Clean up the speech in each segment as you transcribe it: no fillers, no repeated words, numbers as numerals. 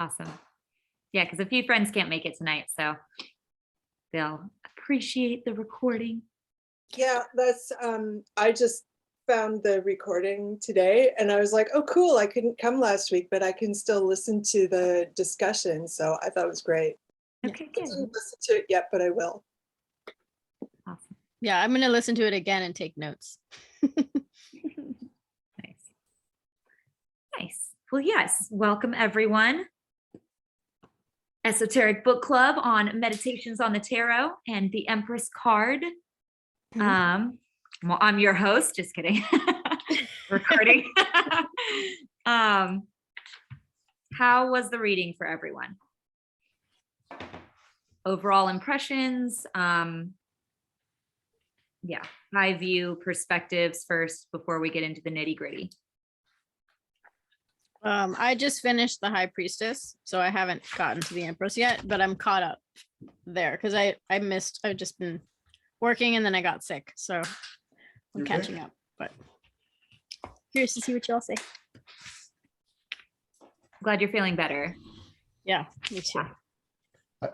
Awesome. Yeah, because a few friends can't make it tonight, so they'll appreciate the recording. Yeah, that's I just found the recording today and I was like, oh cool, I couldn't come last week, but I can still listen to the discussion. So I thought it was great. Okay, I good. didn't listen to it yet, but I will. Awesome. Yeah, I'm going to listen to it again and take notes. Nice. Nice. Well, yes, welcome everyone. Esoteric Book Club on Meditations on the Tarot and the Empress card. Well, I'm your host, just kidding. Recording. How was the reading for everyone? Overall impressions, yeah, high view perspectives first before we get into the nitty-gritty. I just finished the High Priestess, so I haven't gotten to the Empress yet, but I'm caught up there because I've just been working and then I got sick, so I'm catching up, but curious to see what y'all say. Glad you're feeling better. Yeah, me too.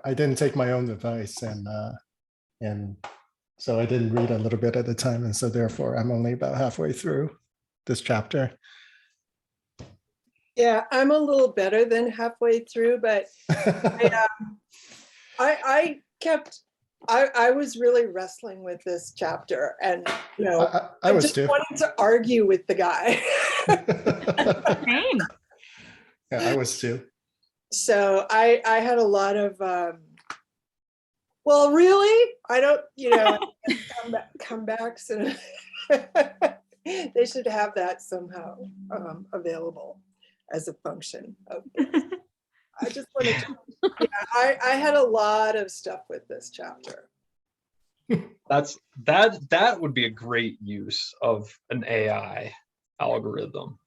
I didn't take my own advice, and so I didn't read a little bit at a time, and so therefore I'm only about halfway through this chapter. Yeah, I'm a little better than halfway through, but I was really wrestling with this chapter, and you know, I was just too. wanting to argue with the guy. Same. Yeah, I was too. So I had a lot of well, really, I don't, you know, comebacks, and they should have that somehow available as a function of this. I just wanted to, yeah, I had a lot of stuff with this chapter. That would be a great use of an AI algorithm.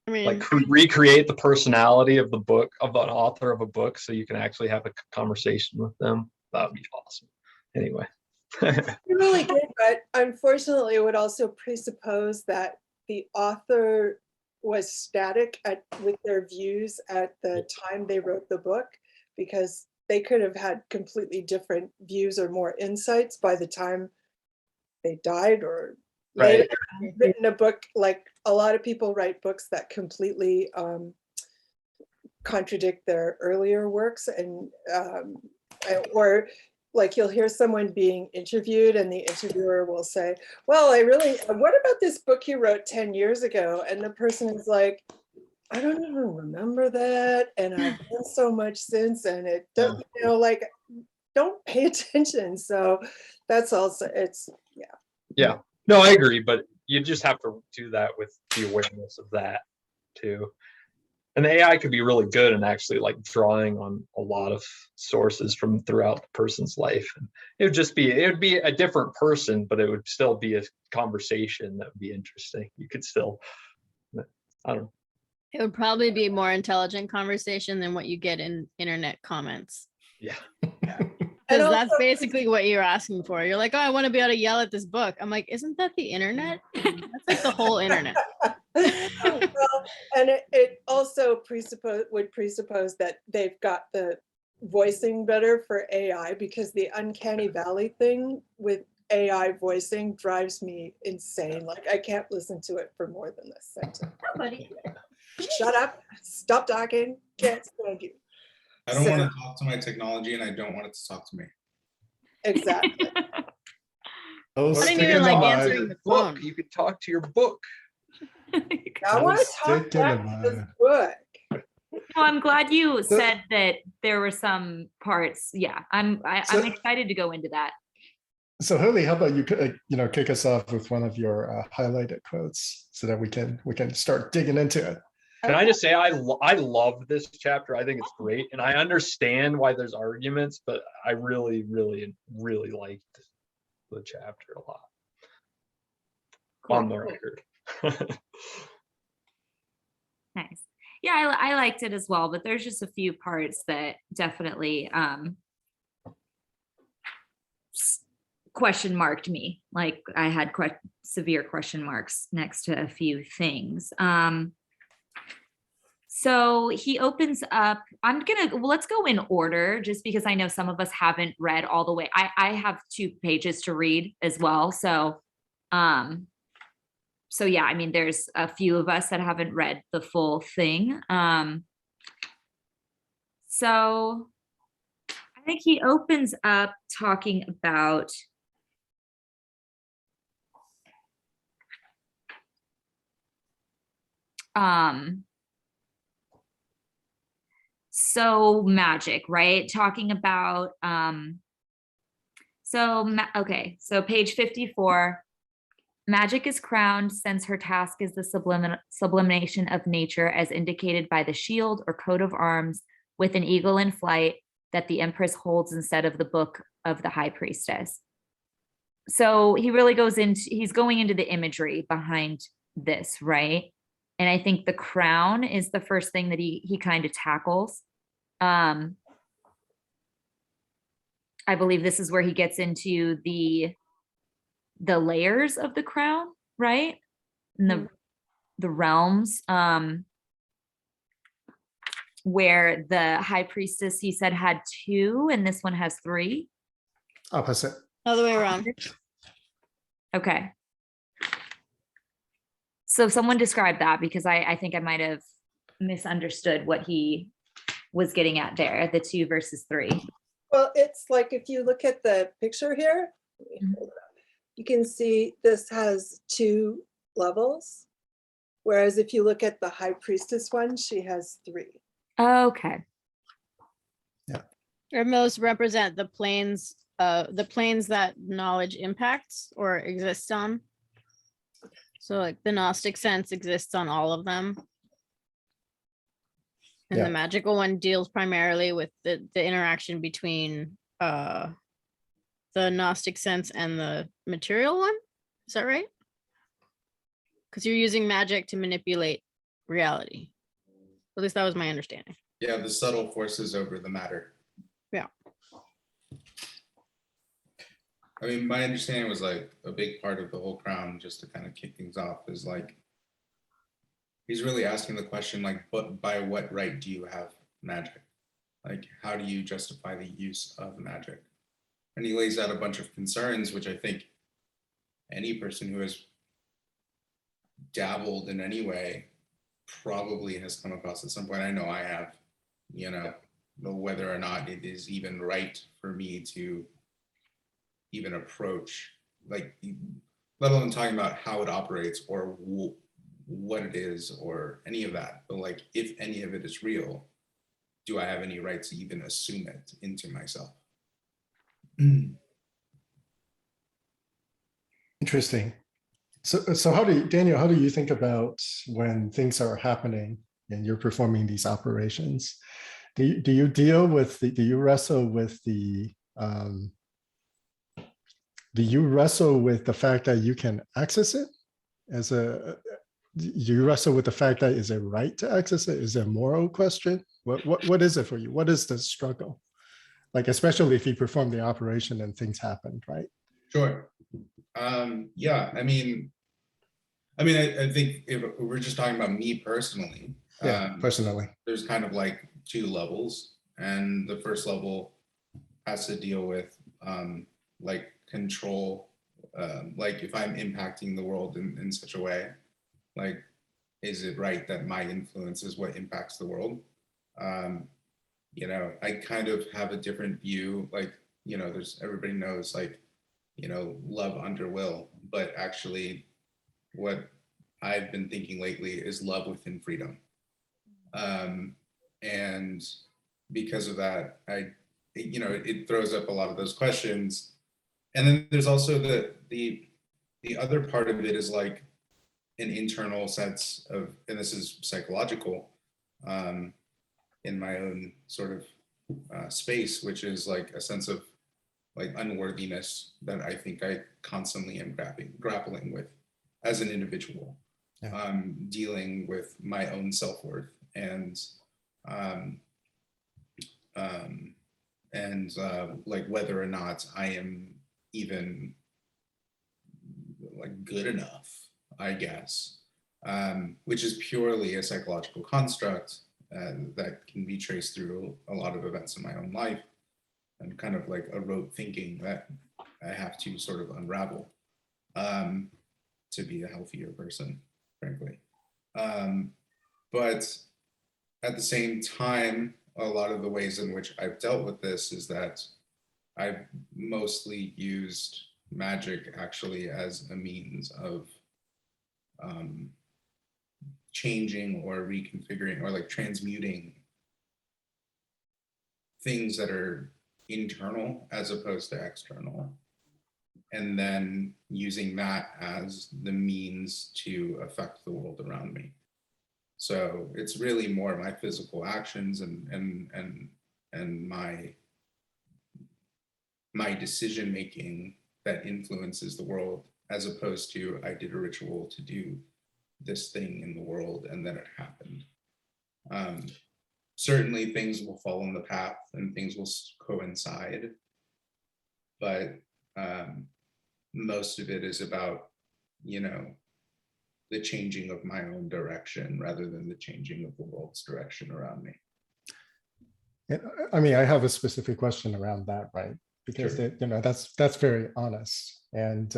I mean, Like recreate the personality of the book, of an author of a book, so you can actually have a conversation with them. That would be awesome. Anyway. It really did, but unfortunately it would also presuppose that the author was static with their views at the time they wrote the book, because they could have had completely different views or more insights by the time they died, or later written a book. Like a lot of people write books that completely contradict their earlier works, and or like you'll hear someone being interviewed and the interviewer will say, well, what about this book you wrote 10 years ago? And the person is like, I don't even remember that. And I've done so much since, and it doesn't, you know, like, don't pay attention. So that's also, it's, yeah. Yeah, no, I agree, but you just have to do that with the awareness of that too. And the AI could be really good in actually like drawing on a lot of sources from throughout the person's life. And it would be a different person, but it would still be a conversation that would be interesting. You could still, I don't know. it would probably be a more intelligent conversation than what you get in internet comments. Yeah. Because that's basically what you're asking for. You're like, oh, I want to be able to yell at this book. I'm like, isn't that the internet? That's like the whole internet. Well, and it also would presuppose that they've got the voicing better for AI, because the uncanny valley thing with AI voicing drives me insane. Like I can't listen to it for more than this sentence. Nobody. Shut up, stop talking, can't stand you. I don't want to talk to my technology, and I don't want it to talk to me. Exactly. Oh, I didn't stick even in like the answering mud. the Book, phone. you could talk to your book. I want to Stick talk in the back to this mud. book. No, I'm glad you said that there were some parts. Yeah, I'm excited to go into that. So Holly, how about you kick us off with one of your highlighted quotes so that we can start digging into it. Can I just say I love this chapter. I think it's great, and I understand why there's arguments, but I really, really, really liked the chapter a lot. Cool. On the record. Nice. Yeah, I liked it as well, but there's just a few parts that definitely question marked me. Like I had quite severe question marks next to a few things. So he opens up, let's go in order just because I know some of us haven't read all the way. I have 2 pages to read as well. So yeah, I mean, there's a few of us that haven't read the full thing. So I think he opens up talking about so magic, right? Talking about okay, so page 54. Magic is crowned since her task is the sublimation of nature as indicated by the shield or coat of arms with an eagle in flight that the Empress holds instead of the book of the High Priestess. So he really he's going into the imagery behind this, right? And I think the crown is the first thing that he kind of tackles. I believe this is where he gets into the layers of the crown, right? And the realms, where the High Priestess, he said, had 2 and this one has 3. Opposite. Other way around. Okay. So someone describe that, because I think I might have misunderstood what he was getting at there, the 2 versus 3. Well, it's like if you look at the picture here, let me hold it up. You can see this has 2 levels. Whereas if you look at the High Priestess one, she has 3. Okay. And those represent the planes that knowledge impacts or exists on. So like the Gnostic sense exists on all of them. And Yeah. the magical one deals primarily with the interaction between the Gnostic sense and the material one. Is that right? Because you're using magic to manipulate reality. At least that was my understanding. Yeah, the subtle forces over the matter. Yeah. I mean, my understanding was like a big part of the whole crown, just to kind of kick things off, is like he's really asking the question, like, but by what right do you have magic? Like, how do you justify the use of magic? And he lays out a bunch of concerns, which I think any person who has dabbled in any way probably has come across at some point. I know I have, whether or not it is even right for me to even approach, like, let alone talking about how it operates or what it is or any of that. But like, if any of it is real, do I have any right to even assume it into myself? Interesting. So how Daniel, how do you think about when things are happening and you're performing these operations? Do you deal with do you wrestle with the fact that you can access it do you wrestle with the fact that is it right to access it? Is it a moral question? What is it for you? What is the struggle? Like, especially if you perform the operation and things happen, right? Sure. Yeah, I mean, I think if we're just talking about me personally, Personally, there's kind of like 2 levels, and the first level has to deal with like control, like if I'm impacting the world in such a way, like, is it right that my influence is what impacts the world? I kind of have a different view, like, there's, everybody knows, like, love under will, but actually what I've been thinking lately is love within freedom. And because of that, it throws up a lot of those questions. And then there's also the other part of it is like an internal sense of, and this is psychological, in my own sort of space, which is like a sense of like unworthiness that I think I constantly am grappling with as an individual, dealing with my own self-worth and like whether or not I am even like good enough, I guess, which is purely a psychological construct that can be traced through a lot of events in my own life, and kind of like a rote thinking that I have to sort of unravel to be a healthier person, frankly. But at the same time, a lot of the ways in which I've dealt with this is that I've mostly used magic actually as a means of changing or reconfiguring or like transmuting things that are internal as opposed to external, and then using that as the means to affect the world around me. So it's really more my physical actions and my decision making that influences the world, as opposed to I did a ritual to do this thing in the world and then it happened. Certainly things will fall on the path and things will coincide, but most of it is about, you know, the changing of my own direction rather than the changing of the world's direction around me. And, I mean, I have a specific question around that, right? Because Sure. you know, that's very honest. And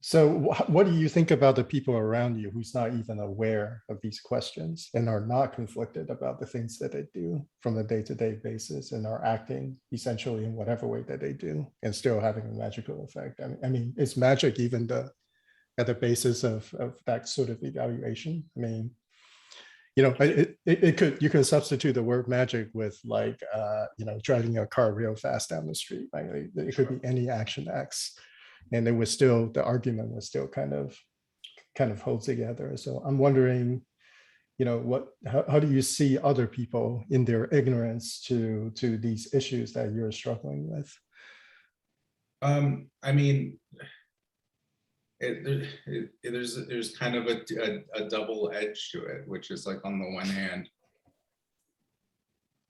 so what do you think about the people around you who's not even aware of these questions and are not conflicted about the things that they do from a day-to-day basis and are acting essentially in whatever way that they do and still having a magical effect? I mean, is magic even at the basis of that sort of evaluation? I mean, you know, it could, you can substitute the word magic with like, you know, driving a car real fast down the street, right? It could be any action X, and it was still, the argument was still kind of hold together. So I'm wondering, you know, how do you see other people in their ignorance to these issues that you're struggling with? I mean, there's kind of a double edge to it, which is like on the one hand,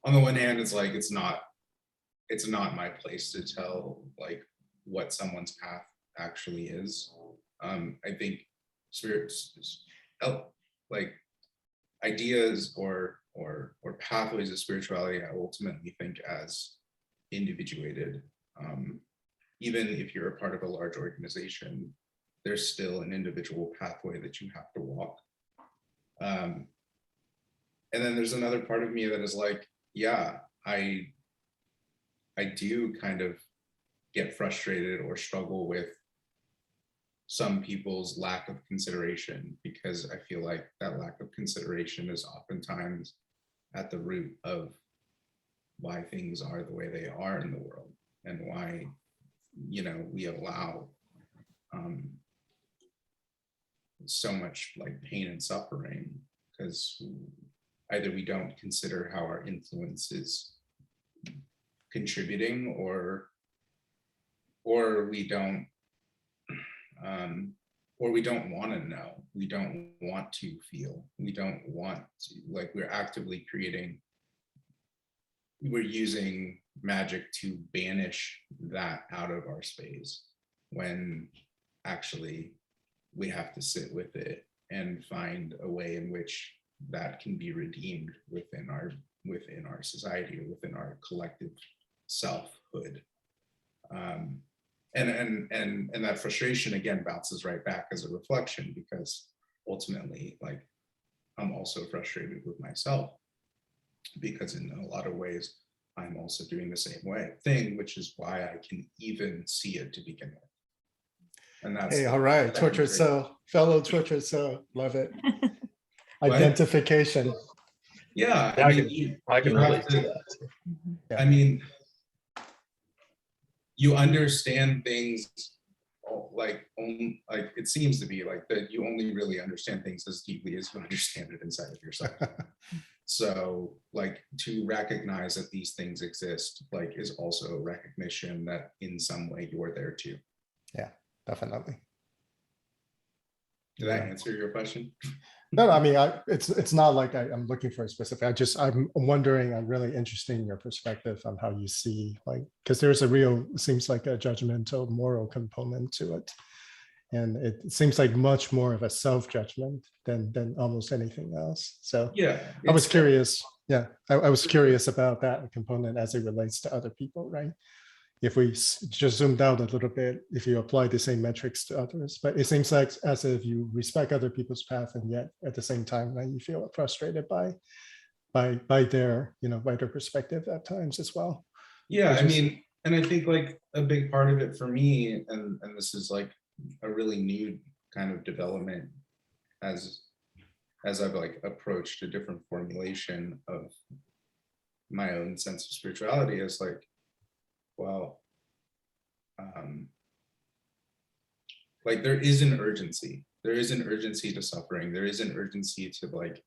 it's like it's not my place to tell like what someone's path actually is. I think spirits, like ideas or pathways of spirituality, I ultimately think as individuated. Even if you're a part of a large organization, there's still an individual pathway that you have to walk. And then there's another part of me that is like, yeah, I do kind of get frustrated or struggle with some people's lack of consideration, because I feel like that lack of consideration is oftentimes at the root of why things are the way they are in the world, and why, you know, we allow so much like pain and suffering, because either we don't consider how our influence is contributing, or we don't want to know, we don't want to feel, we don't want to, like, we're actively creating, we're using magic to banish that out of our space, when actually we have to sit with it and find a way in which that can be redeemed within our society, or within our collective selfhood. And that frustration again bounces right back as a reflection, because ultimately, like, I'm also frustrated with myself, because in a lot of ways I'm also doing the same thing, which is why I can even see it to begin with. And that's, hey, all right, tortured soul, fellow tortured soul, love it. Identification. Yeah, Yeah, I mean, I can you have relate to to, that. I mean, you understand things like it seems to be like that you only really understand things as deeply as you understand it inside of yourself. So like, to recognize that these things exist, like, is also a recognition that in some way you're there too. Yeah, definitely. Did that answer your question? No, I mean, it's not like I'm looking for a specific, I'm wondering, I'm really interested in your perspective on how you see, like, because there's a real, seems like a judgmental moral component to it. And it seems like much more of a self-judgment than almost anything else. So Yeah. I was it's- curious. Yeah, I was curious about that component as it relates to other people, right? If we just zoomed out a little bit, if you apply the same metrics to others, but it seems like as if you respect other people's path, and yet at the same time, right, you feel frustrated by their, by their perspective at times as well. Yeah, Which I is- mean, and I think like a big part of it for me, and this is like a really new kind of development as I've like approached a different formulation of my own sense of spirituality, is like, well, like there is an urgency. There is an urgency to suffering. There is an urgency to like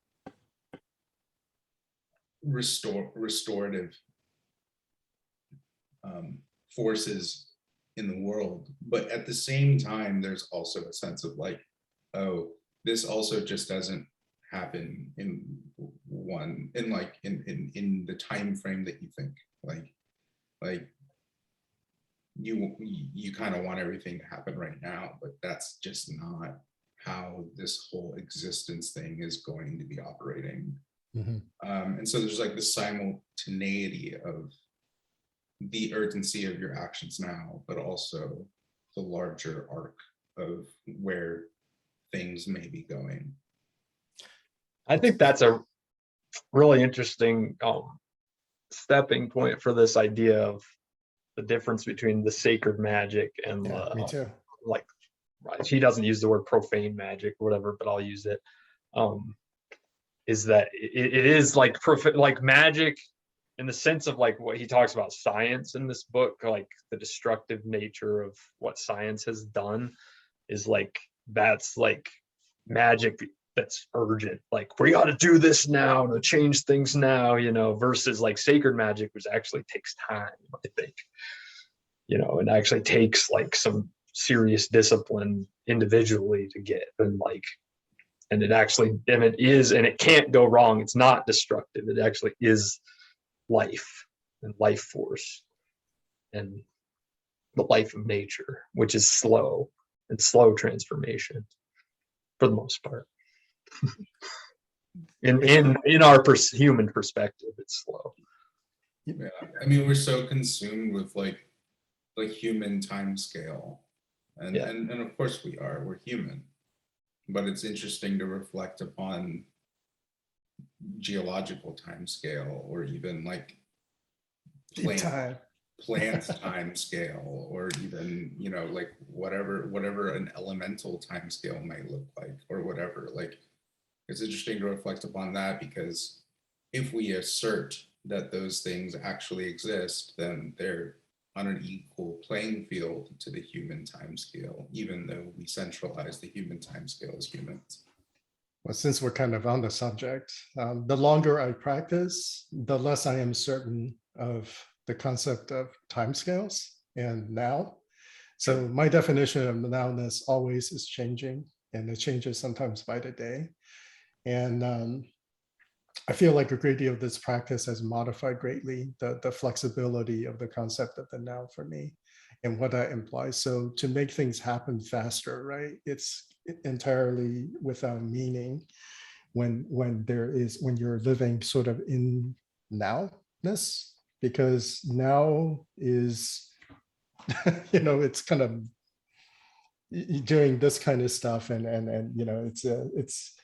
restorative forces in the world. But at the same time, there's also a sense of like, oh, this also just doesn't happen in the time frame that you think. Like you kind of want everything to happen right now, but that's just not how this whole existence thing is going to be operating. Mhm. And so there's like the simultaneity of the urgency of your actions now, but also the larger arc of where things may be going. I think that's a really interesting stepping point for this idea of the difference between the sacred magic and Yeah, me too. like, right, he doesn't use the word profane magic or whatever, but I'll use it. Is that it is like like magic in the sense of like what he talks about science in this book, like the destructive nature of what science has done is like, that's like magic that's urgent, like we got to do this now to change things now, versus like sacred magic, which actually takes time, I think, and actually takes like some serious discipline individually to get, and it can't go wrong. It's not destructive. It actually is life and life force and the life of nature, which is slow transformation for the most part. in our human perspective, it's slow. Yeah, I mean, we're so consumed with like human time scale, and Yeah. and of course we're human, but it's interesting to reflect upon geological time scale, or even like Deep time. plant time scale, or even like whatever an elemental time scale might look like, or whatever. Like, it's interesting to reflect upon that, because if we assert that those things actually exist, then they're on an equal playing field to the human time scale, even though we centralize the human time scale as humans. Well, since we're kind of on the subject, the longer I practice, the less I am certain of the concept of timescales and now. So my definition of nowness always is changing, and it changes sometimes by the day. And I feel like a great deal of this practice has modified greatly the flexibility of the concept of the now for me and what that implies. So to make things happen faster, right? It's entirely without meaning when you're living sort of in nowness, because now is it's kind of doing this kind of stuff, and it's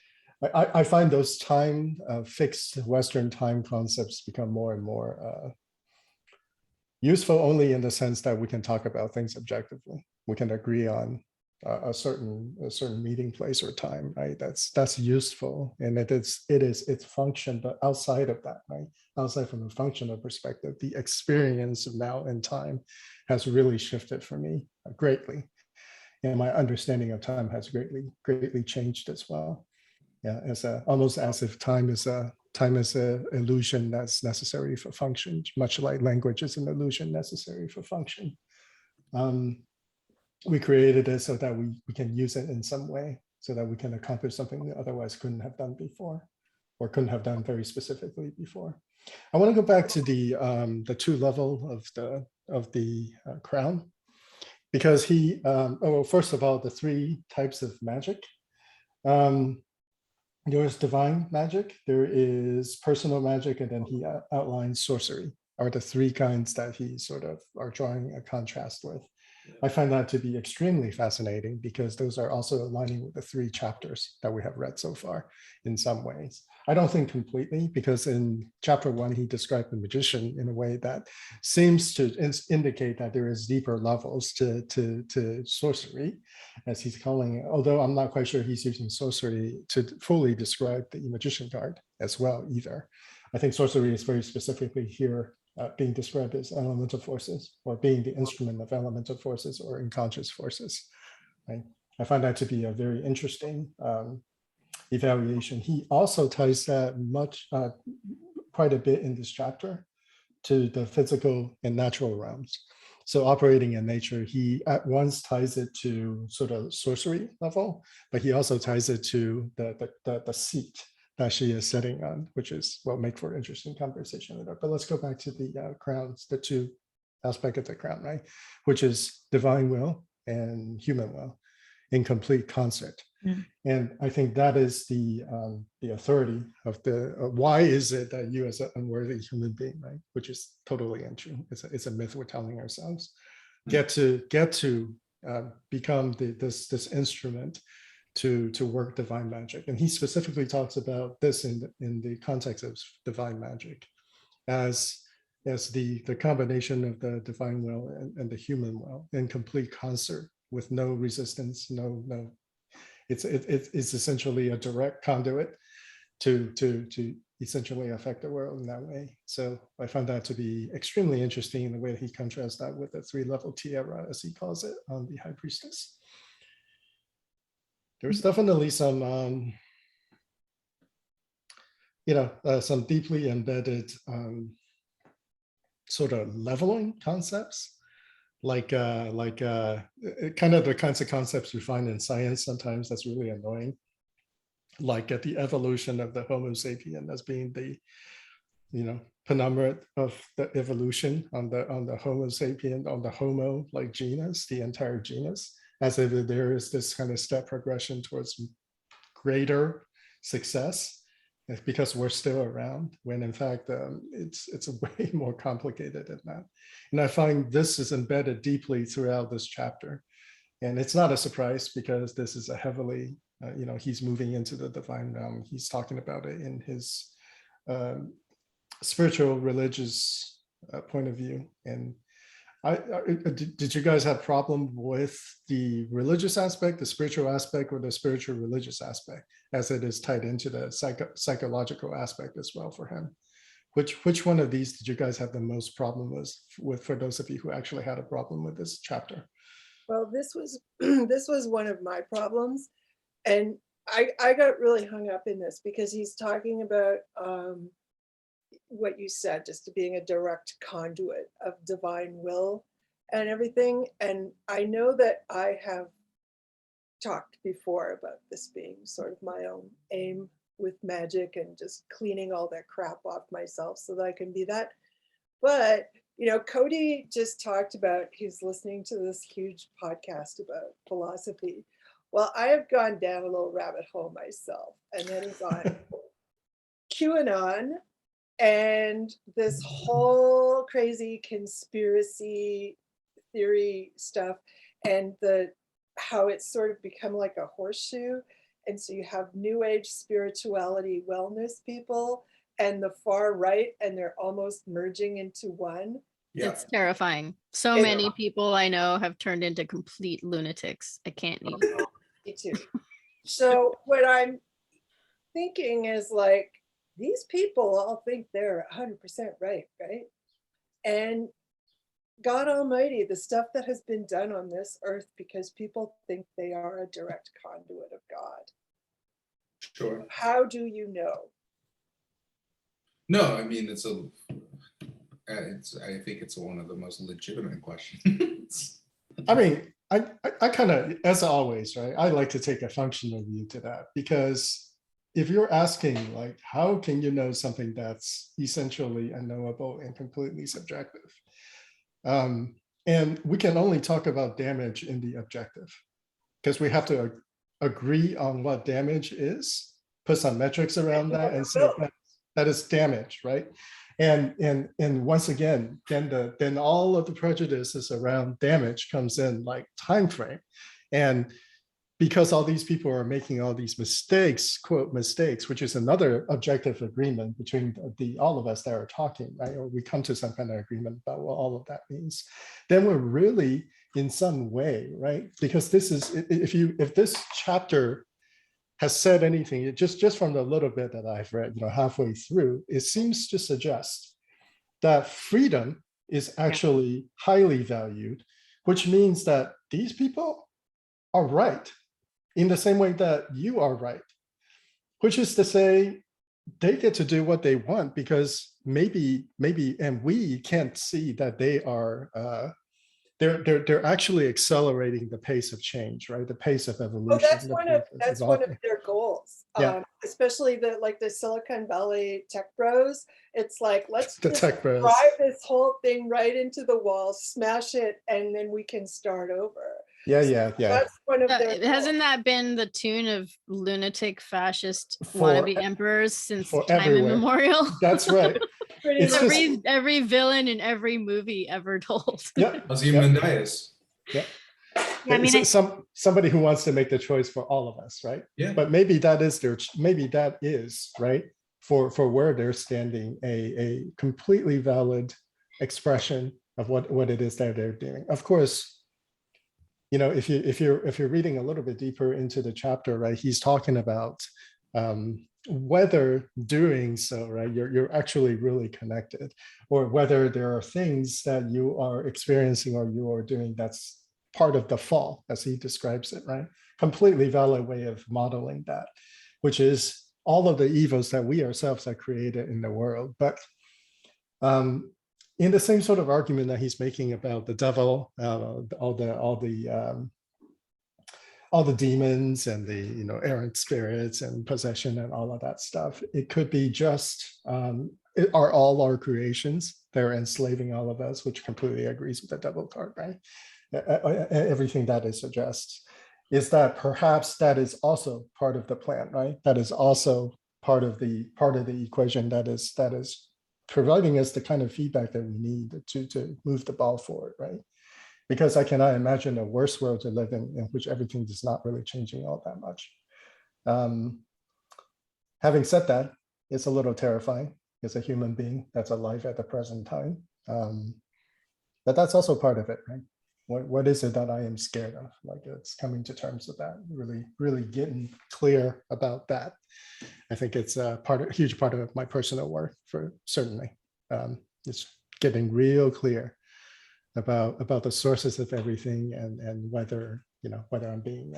I find those time fixed Western time concepts become more and more useful only in the sense that we can talk about things objectively. We can agree on a certain meeting place or time, right? That's useful, and it's function. But outside of that, right? Outside from a functional perspective, the experience of now and time has really shifted for me greatly, and my understanding of time has greatly changed as well. Yeah, almost as if time is a illusion that's necessary for function, much like language is an illusion necessary for function. We created it so that we can use it in some way, so that we can accomplish something we otherwise couldn't have done before, or couldn't have done very specifically before. I want to go back to the two level of the crown, because he, well, first of all, the three types of magic. There's divine magic, there is personal magic, and then he outlines sorcery, are the three kinds that he sort of are drawing a contrast with. I find that to be extremely fascinating because those are also aligning with the three chapters that we have read so far in some ways. I don't think completely, because in chapter 1, he described the magician in a way that seems to indicate that there is deeper levels to sorcery, as he's calling it. Although I'm not quite sure he's using sorcery to fully describe the magician card as well either. I think sorcery is very specifically here being described as elemental forces, or being the instrument of elemental forces or unconscious forces. Right? I find that to be a very interesting evaluation. He also ties that quite a bit in this chapter to the physical and natural realms. So operating in nature, he at once ties it to sort of sorcery level, but he also ties it to the seat that she is sitting on, which is will make for interesting conversation later. But let's go back to the crowns, the two aspects of the crown, right? Which is divine will and human will in complete concert. Mm. And I think that is the authority of the, why is it that you as an unworthy human being, right? Which is totally untrue. It's a myth we're telling ourselves. Get to become this instrument to work divine magic. And he specifically talks about this in the context of divine magic as the combination of the divine will and the human will in complete concert with no resistance, no. It's essentially a direct conduit to essentially affect the world in that way. So I found that to be extremely interesting in the way he contrasts that with the 3-level tiara, as he calls it, on the high priestess. There's definitely some, some deeply embedded sort of leveling concepts, like kind of the kinds of concepts you find in science sometimes that's really annoying, like at the evolution of the Homo sapien as being the, penumbra of the evolution on the Homo sapien, on the Homo like genus, the entire genus, as if there is this kind of step progression towards greater success because we're still around, when in fact it's way more complicated than that. And I find this is embedded deeply throughout this chapter. And it's not a surprise because this is a heavily, he's moving into the divine realm. He's talking about it in his spiritual religious point of view. And did you guys have problem with the religious aspect, the spiritual aspect, or the spiritual religious aspect, as it is tied into the psychological aspect as well for him? Which one of these did you guys have the most problem with for those of you who actually had a problem with this chapter? Well, this was this was one of my problems, and I got really hung up in this because he's talking about what you said, just to being a direct conduit of divine will and everything. And I know that I have talked before about this being sort of my own aim with magic and just cleaning all that crap off myself so that I can be that. But Cody just talked about he's listening to this huge podcast about philosophy. Well, I have gone down a little rabbit hole myself, and then he's on QAnon and this whole crazy conspiracy theory stuff, and how it's sort of become like a horseshoe. And so you have new age spirituality wellness people and the far right, and they're almost merging into one. Yeah. It's terrifying. So many people I know have turned into complete lunatics. I can't even. Me too. So what I'm thinking is, like, these people all think they're 100% right? And God Almighty, the stuff that has been done on this earth because people think they are a direct conduit of God. Sure. How do you know? No, I mean, I think it's one of the most legitimate questions. I mean, I kind of, as always, right, I like to take a functional view to that, because if you're asking, like, how can you know something that's essentially unknowable and completely subjective? And we can only talk about damage in the objective because we have to agree on what damage is, put some metrics around that, and say that is damage, right? And once again, then all of the prejudices around damage comes in, like time frame. And because all these people are making all these mistakes, quote mistakes, which is another objective agreement between all of us that are talking, right? Or we come to some kind of agreement about what all of that means. Then we're really in some way, right? Because this is, if this chapter has said anything, it just from the little bit that I've read, halfway through, it seems to suggest that freedom is actually highly valued, which means that these people are right in the same way that you are right, which is to say they get to do what they want because maybe, and we can't see that they are, they're actually accelerating the pace of change, right? The pace of evolution. Well, that's one of their goals. Yeah. Especially the Silicon Valley tech bros. It's like, let's the just tech bros drive this whole thing right into the wall, smash it, and then we can start over. Yeah. That's one of their Hasn't that been the tune of lunatic fascist For- wannabe emperors since for time everywhere. immemorial? That's right. Pretty It's much. just- every villain in every movie ever told. Yeah. Ozymandias. Yeah. Yeah, I mean, Somebody who wants to make the choice for all of us, right? Yeah. But maybe that is right for where they're standing, a completely valid expression of what it is that they're doing. Of course, if you're reading a little bit deeper into the chapter, right, he's talking about whether doing so, right, you're actually really connected, or whether there are things that you are experiencing or you are doing that's part of the fall, as he describes it, right? Completely valid way of modeling that, which is all of the evils that we ourselves have created in the world. But in the same sort of argument that he's making about the devil, all the demons and the errant spirits and possession and all of that stuff, it could be just are all our creations. They're enslaving all of us, which completely agrees with the devil card, right? Everything that it suggests is that perhaps that is also part of the plan, right? That is also part of the equation that is providing us the kind of feedback that we need to move the ball forward, right? Because I cannot imagine a worse world to live in which everything is not really changing all that much. Having said that, it's a little terrifying as a human being that's alive at the present time. But that's also part of it, right? What is it that I am scared of? Like, it's coming to terms with that, really getting clear about that. I think it's a huge part of my personal work, for certainly. It's getting real clear about the sources of everything and whether I'm being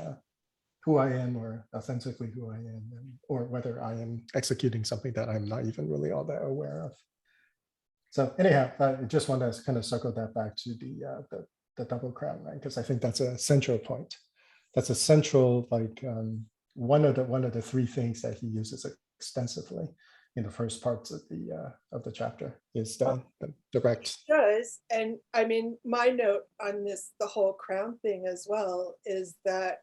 who I am, or authentically who I am, or whether I am executing something that I'm not even really all that aware of. So anyhow, I just want to kind of circle that back to the double crown, right? Because I think that's a central point. That's a central, like, one of the three things that he uses extensively in the first parts of the chapter is the direct. It does. And I mean, my note on this, the whole crown thing as well, is that,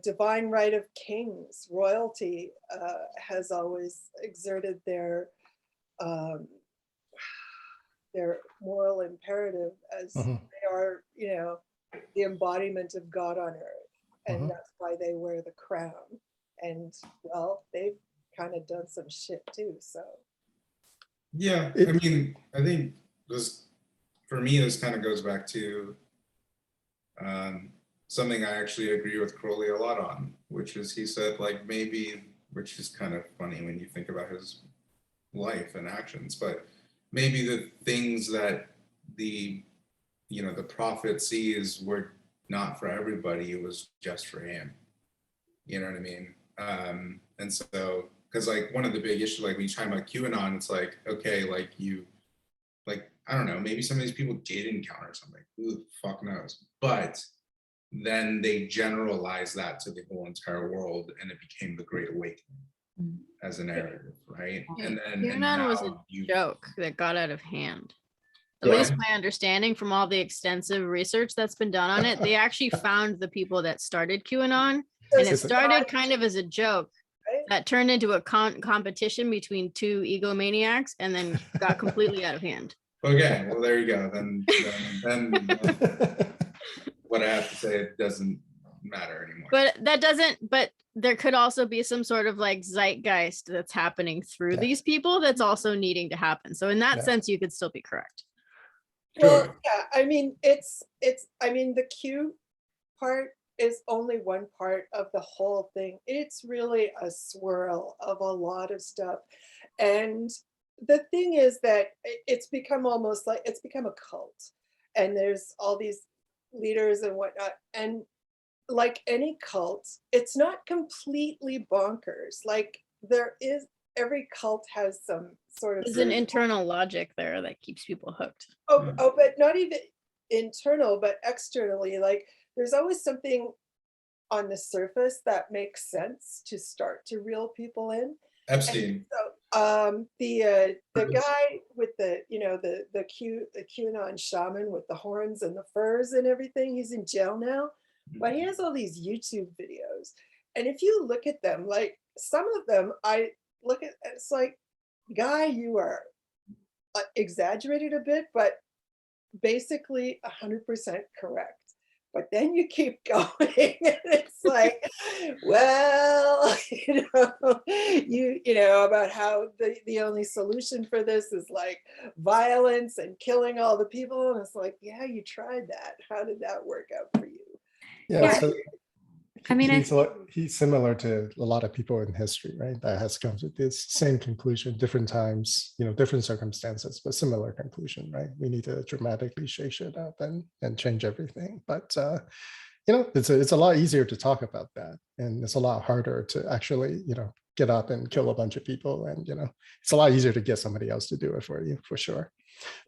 divine right of kings, royalty has always exerted their moral imperative as they are, the embodiment of God on earth. And that's why they wear the crown. And well, they've kind of done some shit too, so. Yeah, I mean, I think for me, this kind of goes back to something I actually agree with Crowley a lot on, which is he said, like, maybe, which is kind of funny when you think about his life and actions, but maybe the things that the prophet sees were not for everybody, it was just for him. You know what I mean? And so, because like one of the big issues, like when you talk about QAnon, it's like, okay, like I don't know, maybe some of these people did encounter something. Who the fuck knows? But then they generalized that to the whole entire world, and it became the Great Awakening as a narrative, right? And then QAnon was a joke that got out of hand. At least Yeah. my understanding from all the extensive research that's been done on it, they actually found the people that started QAnon, and it Is it- started kind of as a joke Right? that turned into a competition between two egomaniacs and then got completely out of hand. Okay, well, there you go. Then what I have to say, it doesn't matter anymore. But that doesn't, but there could also be some sort of like zeitgeist that's happening through Yeah. these people that's also needing to happen. So in that Yeah. sense, you could still be correct. Well, Sure. yeah, I mean, I mean, the Q part is only one part of the whole thing. It's really a swirl of a lot of stuff. And the thing is that it's become almost like it's become a cult. And there's all these leaders and whatnot. And like any cult, it's not completely bonkers. Like there is, every cult has some sort of There's an internal logic there that keeps people hooked. oh, but not even internal, but externally. Like there's always something on the surface that makes sense to start to reel people in. Epstein. So the guy with the the QAnon shaman with the horns and the furs and everything, he's in jail now, but he has all these YouTube videos, and if you look at them, like some of them, I look at, it's like, guy, you are exaggerated a bit, but basically 100% correct. But then you keep going, and it's like, well, you know about how the only solution for this is like violence and killing all the people, and it's like, yeah, you tried that. How did that work out for you? Yeah, so I mean, he's similar to a lot of people in history, right? That has come to this same conclusion, different times, different circumstances, but similar conclusion, right? We need to dramatically shake shit up and change everything. But it's a lot easier to talk about that, and it's a lot harder to actually, get up and kill a bunch of people, and it's a lot easier to get somebody else to do it for you, for sure.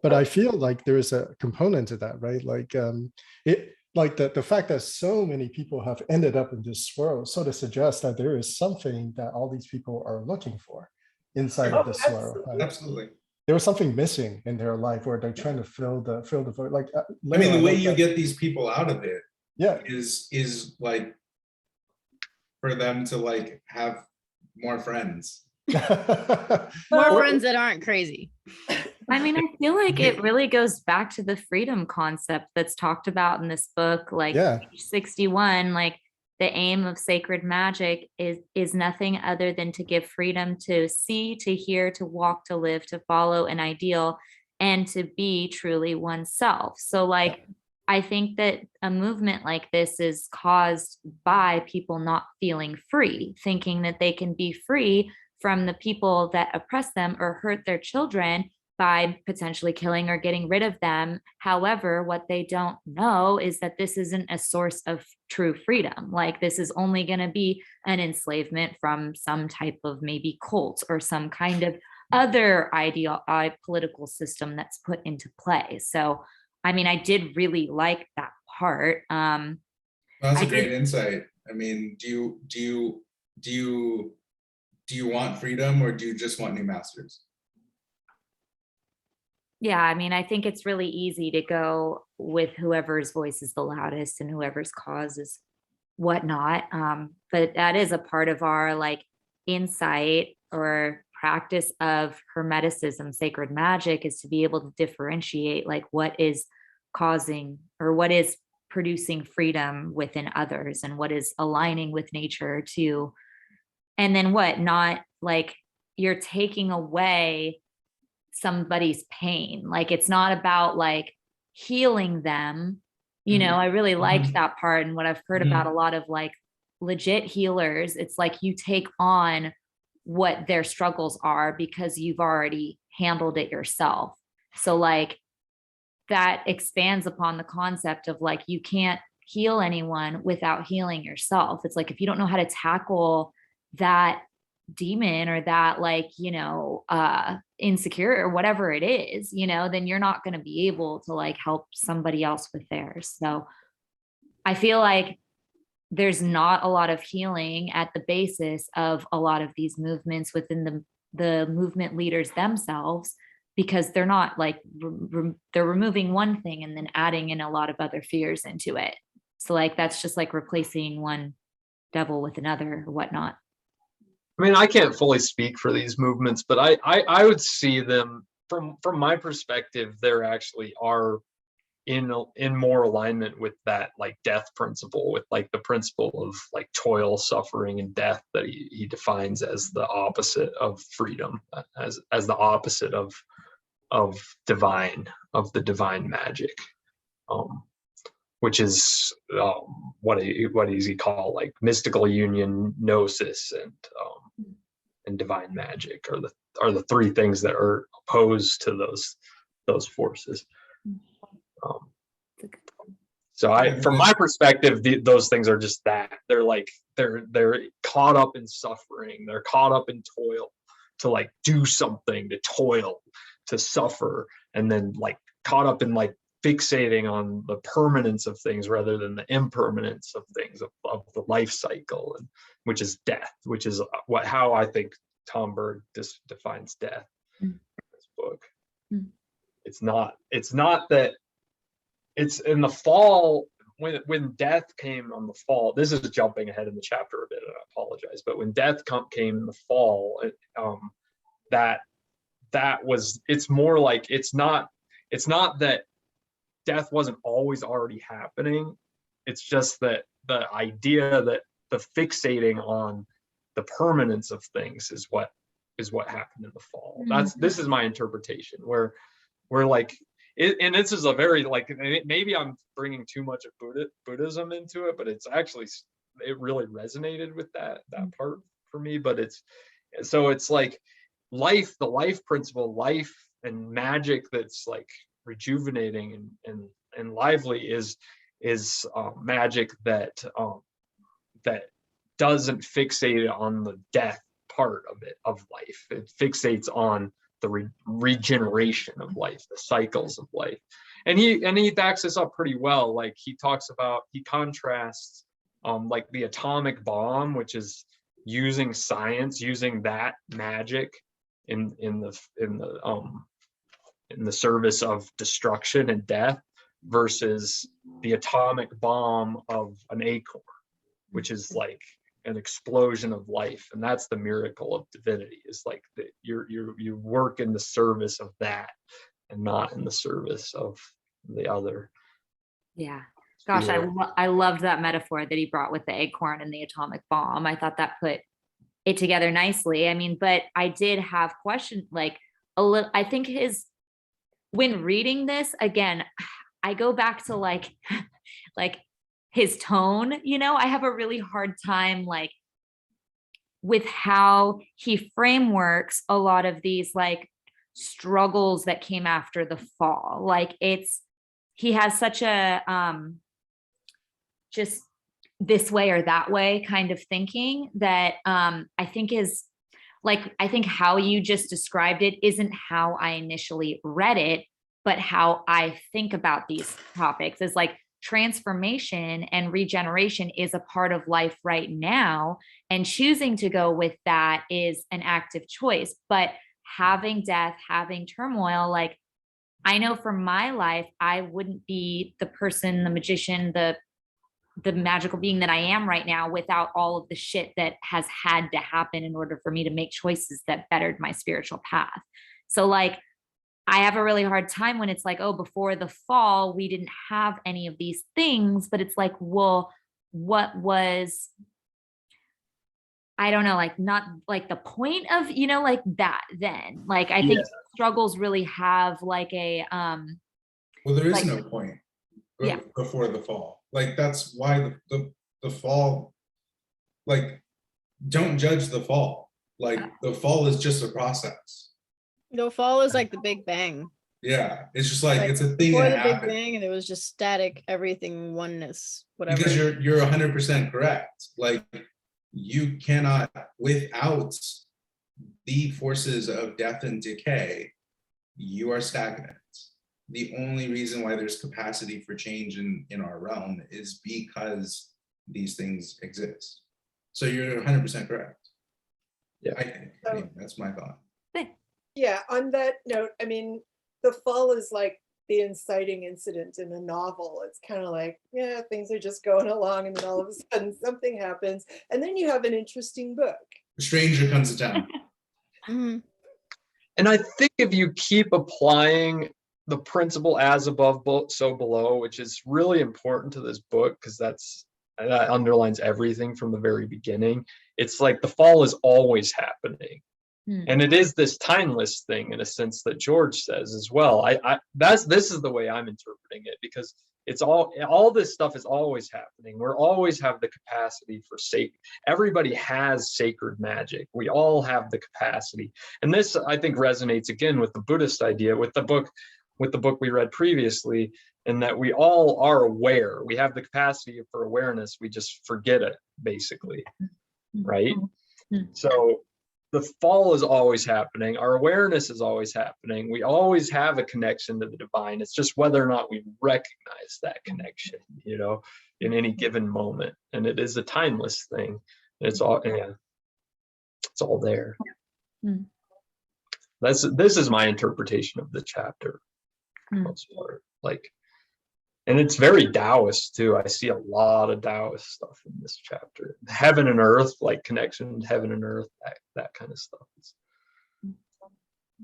But I feel like there is a component to that, right? Like the fact that so many people have ended up in this swirl sort of suggests that there is something that all these people are looking for inside of the swirl. Right? Absolutely. There was something missing in their life where they're trying to fill the void. Like I mean, the way you get these people out of it, yeah, is like for them to like have more friends. More friends that aren't crazy. I mean, I feel like it really goes back to the freedom concept that's talked about in this book, like Yeah. page 61, like the aim of sacred magic is nothing other than to give freedom to see, to hear, to walk, to live, to follow an ideal, and to be truly oneself. So like, I think that a movement like this is caused by people not feeling free, thinking that they can be free from the people that oppress them or hurt their children by potentially killing or getting rid of them. However, what they don't know is that this isn't a source of true freedom. Like this is only going to be an enslavement from some type of maybe cult or some kind of other political system that's put into play. So, I mean, I did really like that part. That's a great insight. I mean, do you want freedom, or do you just want new masters? Yeah, I mean, I think it's really easy to go with whoever's voice is the loudest and whoever's cause is whatnot. But that is a part of our like insight or practice of Hermeticism, sacred magic, is to be able to differentiate like what is causing or what is producing freedom within others and what is aligning with nature to, and then what not like you're taking away somebody's pain. Like it's not about like healing them. I really liked that part. And what I've heard about a lot of like legit healers, it's like you take on what their struggles are because you've already handled it yourself. So like that expands upon the concept of like you can't heal anyone without healing yourself. It's like if you don't know how to tackle that demon or that like insecure or whatever it is, then you're not going to be able to like help somebody else with theirs. So I feel like there's not a lot of healing at the basis of a lot of these movements within the movement leaders themselves, because they're not like, they're removing one thing and then adding in a lot of other fears into it. So like, that's just like replacing one devil with another or whatnot. I mean, I can't fully speak for these movements, but I would see them from my perspective, there actually are in more alignment with that like death principle, with like the principle of like toil, suffering, and death that he defines as the opposite of freedom, as the opposite of the divine magic, which is what does he call, like mystical union, gnosis, and divine magic are the three things that are opposed to those forces. So from my perspective, those things are just that. They're like they're caught up in suffering. They're caught up in toil to like do something, to toil, to suffer, and then like caught up in like fixating on the permanence of things rather than the impermanence of things, of the life cycle, and which is death, which is how I think Tom Berg defines death in this book. It's not that it's in the fall, when death came on the fall. This is jumping ahead in the chapter a bit, and I apologize, but when death came in the fall, it's more like it's not that death wasn't always already happening. It's just that the idea that the fixating on the permanence of things is what happened in the fall. This is my interpretation, where like and this is a very like, maybe I'm bringing too much of Buddhism into it, but it's actually, it really resonated with that part for me. But it's like life, the life principle, life and magic that's like rejuvenating and lively is magic that doesn't fixate on the death part of life. It fixates on the regeneration of life, the cycles of life. And he backs this up pretty well. Like he contrasts like the atomic bomb, which is using science, using that magic in the service of destruction and death, versus the atomic bomb of an acorn, which is like an explosion of life. And that's the miracle of divinity, is like that you work in the service of that and not in the service of the other. Yeah. Gosh, I loved that metaphor that he brought with the acorn and the atomic bomb. I thought that put it together nicely. I mean, but I did have questions, like I think when reading this again, I go back to like his tone, I have a really hard time like with how he frameworks a lot of these like struggles that came after the fall. Like he has such a just this way or that way kind of thinking that I think is like, I think how you just described it isn't how I initially read it, but how I think about these topics is like transformation and regeneration is a part of life right now. And choosing to go with that is an active choice. But having death, having turmoil, like I know for my life, I wouldn't be the person, the magician, the magical being that I am right now without all of the shit that has had to happen in order for me to make choices that bettered my spiritual path. So like, I have a really hard time when it's like, oh, before the fall, we didn't have any of these things, but it's like, well, what was, I don't know, like not like the point of, like that then, like, I think struggles really have like a, well, there is like, no point yeah, before the fall. Like, that's why the fall, like, don't judge the fall. Like, the fall is just a process. The fall is like the Big Bang. Yeah, it's just like it's a thing before that the Big happened. Bang, and it was just static, everything, oneness, whatever. Because you're 100% correct. Like, you cannot, without the forces of death and decay, you are stagnant. The only reason why there's capacity for change in our realm is because these things exist. So you're 100% correct. Yeah, I think. I mean, that's my thought. Yeah, on that note, I mean, the fall is like the inciting incident in a novel. It's kind of like, yeah, things are just going along, and then all of a sudden something happens, and then you have an interesting book. A stranger comes to town. Mhm. And I think if you keep applying the principle as above, so below, which is really important to this book because that underlines everything from the very beginning. It's like the fall is always happening. And it is this timeless thing in a sense that George says as well. This is the way I'm interpreting it, because it's all this stuff is always happening. We're always have the capacity for everybody has sacred magic. We all have the capacity. And this, I think, resonates again with the Buddhist idea, with the book we read previously, in that we all are aware. We have the capacity for awareness. We just forget it, basically. Right? So the fall is always happening. Our awareness is always happening. We always have a connection to the divine. It's just whether or not we recognize that connection, in any given moment. And it is a timeless thing. It's all, it's all there. This is my interpretation of the chapter. Most part. And it's very Taoist too. I see a lot of Taoist stuff in this chapter. Heaven and earth, like connection to heaven and earth, that kind of stuff.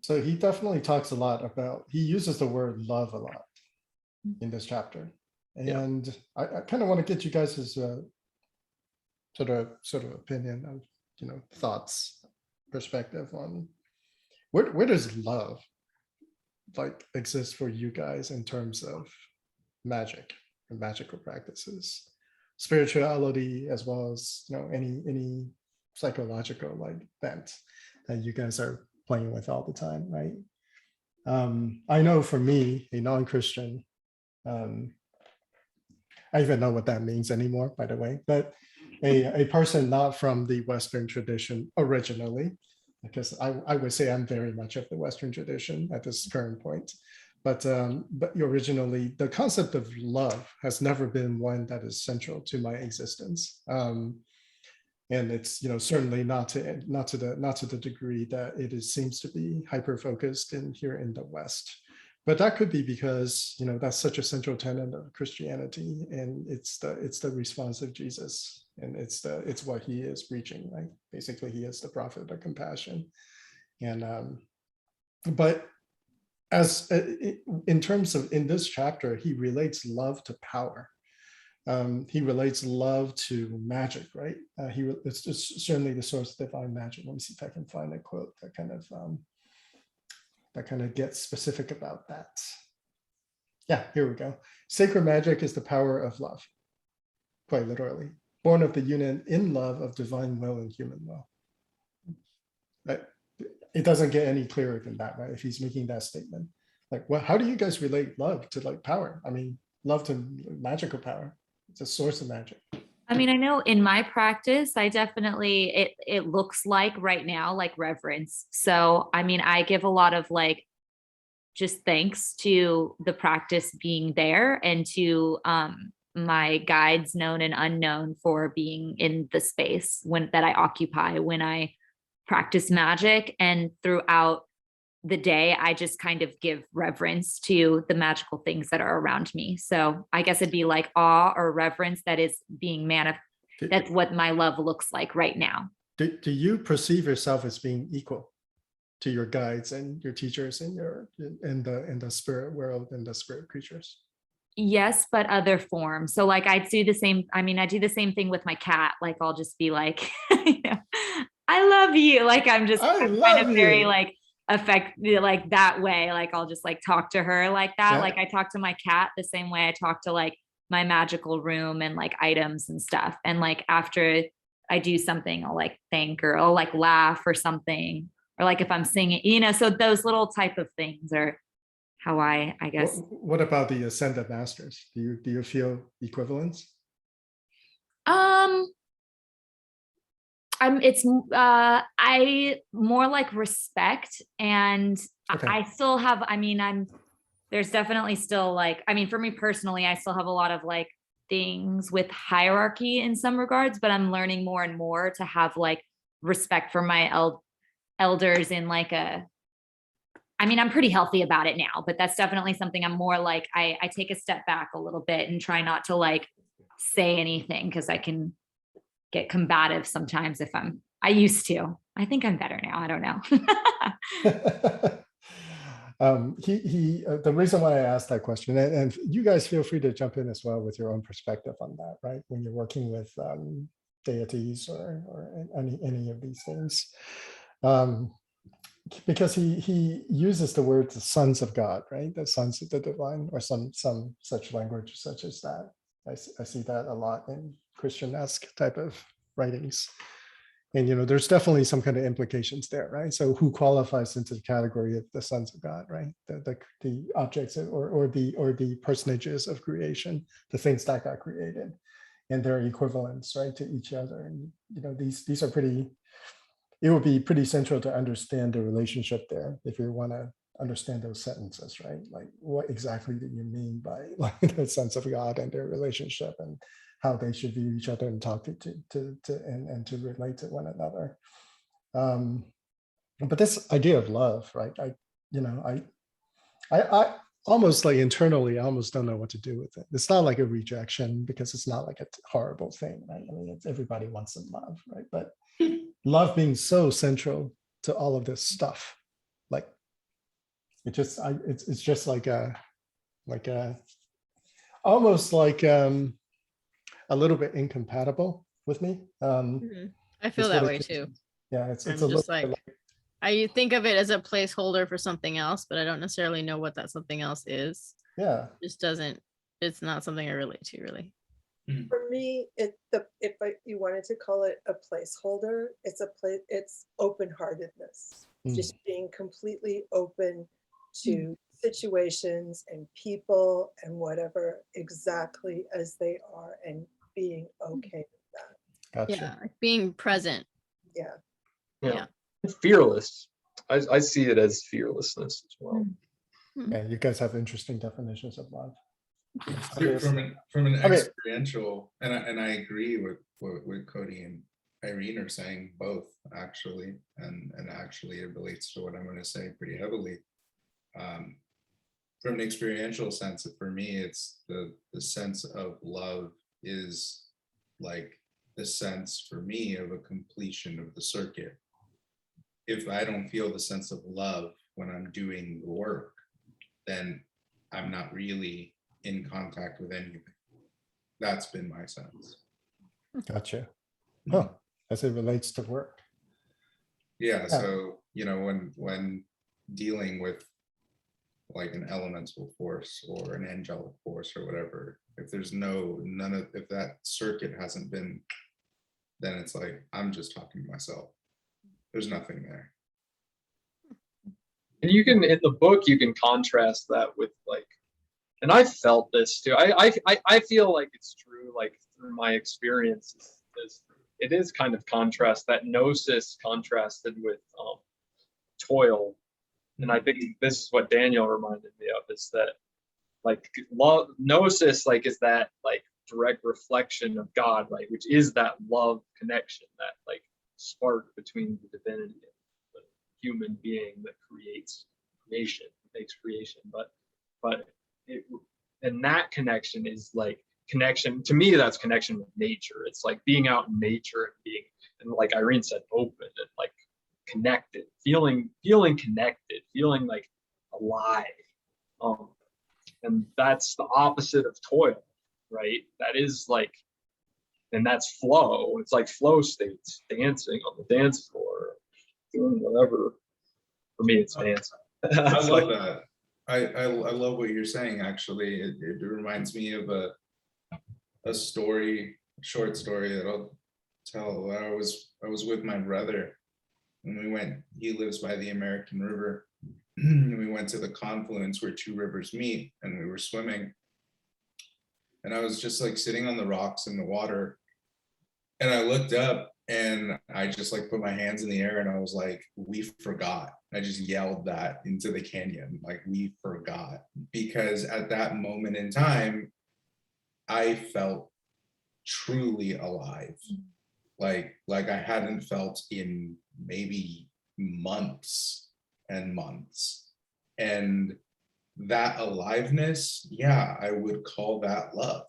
So he definitely talks a lot about, he uses the word love a lot in this chapter. And I kind of want to get you guys' sort of opinion of, thoughts, perspective on where does love exist for you guys in terms of magic and magical practices, spirituality, as well as any psychological bent that you guys are playing with all the time, right? I know for me, a non-Christian, I even know what that means anymore, by the way, but a person not from the Western tradition originally, because I would say I'm very much of the Western tradition at this current point. But originally, the concept of love has never been one that is central to my existence, and it's certainly not to the degree that seems to be hyper focused here in the West. But that could be because that's such a central tenet of Christianity, and it's the response of Jesus, and it's what he is preaching, right? Basically, he is the prophet of compassion, and but. As in terms of in this chapter, he relates love to power. He relates love to magic, right? It's just certainly the source of divine magic. Let me see if I can find a quote that kind of gets specific about that. Yeah, here we go. Sacred magic is the power of love, quite literally, born of the union in love of divine will and human will. Right? It doesn't get any clearer than that, right? If he's making that statement, how do you guys relate love to power? I mean, love to magical power. It's a source of magic. I mean, I know in my practice, I definitely, it looks like right now, reverence. So, I mean, I give a lot of just thanks to the practice being there, and to my guides, known and unknown, for being in the space that I occupy when I practice magic. And throughout the day, I just kind of give reverence to the magical things that are around me. So I guess it'd be awe or reverence that is being that's what my love looks like right now. Do you perceive yourself as being equal to your guides and your teachers and in the spirit world and the spirit creatures? Yes, but other forms. So I do the same. I mean, I do the same thing with my cat. I'll just be I love you. I'm kind of very affect that way. I'll just talk to her like that. Yeah. I talk to my cat the same way I talk to my magical room and items and stuff. And after I do something, I'll thank her, I'll laugh or something, or if I'm singing, so those little type of things are how I guess. What about the ascended masters? Do you feel equivalence? I more respect, and Okay. I still have, there's definitely still for me personally, I still have a lot of things with hierarchy in some regards, but I'm learning more and more to have respect for my elders in a I mean, I'm pretty healthy about it now, but that's definitely something I'm more like, I take a step back a little bit and try not to like say anything because I can get combative sometimes if I used to. I think I'm better now. I don't know. The reason why I asked that question, and you guys feel free to jump in as well with your own perspective on that, right? When you're working with deities or any of these things. Because he uses the word the sons of God, right? The sons of the divine, or some such language such as that. I see that a lot in Christian-esque type of writings. And there's definitely some kind of implications there, right? So who qualifies into the category of the sons of God, right? The objects or the personages of creation, the things that got created, and their equivalents, right, to each other. And these are pretty. It would be pretty central to understand the relationship there if you want to understand those sentences, right? Like, what exactly do you mean by like the sense of God and their relationship, and how they should view each other and talk to and to relate to one another. But this idea of love, right? I almost like internally, I almost don't know what to do with it. It's not like a rejection because it's not like a horrible thing, right? I mean, everybody wants some love, right? But love being so central to all of this stuff, like it's just like a almost like a little bit incompatible with me. I feel It's that what way it- too. Yeah, it's I'm a little just like, I think of it as a placeholder for something else, but I don't necessarily know what that something else is. yeah. It's not something I relate to really. For me, you wanted to call it a placeholder, it's open-heartedness, Mm. just being completely open to situations and people and whatever exactly as they are, and being okay with that. Gotcha. Yeah, like being present. Yeah. Yeah. Fearless. I see it as fearlessness as well. Yeah, you guys have interesting definitions of love. From an Okay. experiential, and I agree with what Cody and Irene are saying, both actually, and actually it relates to what I'm going to say pretty heavily. From an experiential sense, for me, it's the sense of love is like the sense for me of a completion of the circuit. If I don't feel the sense of love when I'm doing the work, then I'm not really in contact with anything. That's been my sense. Gotcha. Huh. As it relates to work. Yeah. So, when dealing with like an elemental force or an angelic force or whatever, if there's if that circuit hasn't been, then it's like, I'm just talking to myself. There's nothing there. And you can, in the book, you can contrast that with like, and I felt this too. I feel like it's true, like through my experiences, it is kind of contrast, that gnosis contrasted with toil. And I think this is what Daniel reminded me of, is that like love, gnosis, like is that like direct reflection of God, right? Which is that love connection, that like spark between the divinity and the human being that creates creation, makes creation. But and that connection is like connection, to me, that's connection with nature. It's like being out in nature and being, and like Irene said, open and like connected, feeling connected, feeling like alive. And that's the opposite of toil, right? That is like, and that's flow. It's like flow states, dancing on the dance floor, doing whatever. For me, it's dancing. I love that. I love what you're saying. Actually, it reminds me of a short story that I'll tell. I was with my brother when we went. He lives by the American River. We went to the confluence where two rivers meet, and we were swimming. And I was just like sitting on the rocks in the water, and I looked up and I just like put my hands in the air and I was like, we forgot. I just yelled that into the canyon, like, we forgot. Because at that moment in time, I felt truly alive. Like I hadn't felt in maybe months and months. And that aliveness, yeah, I would call that love.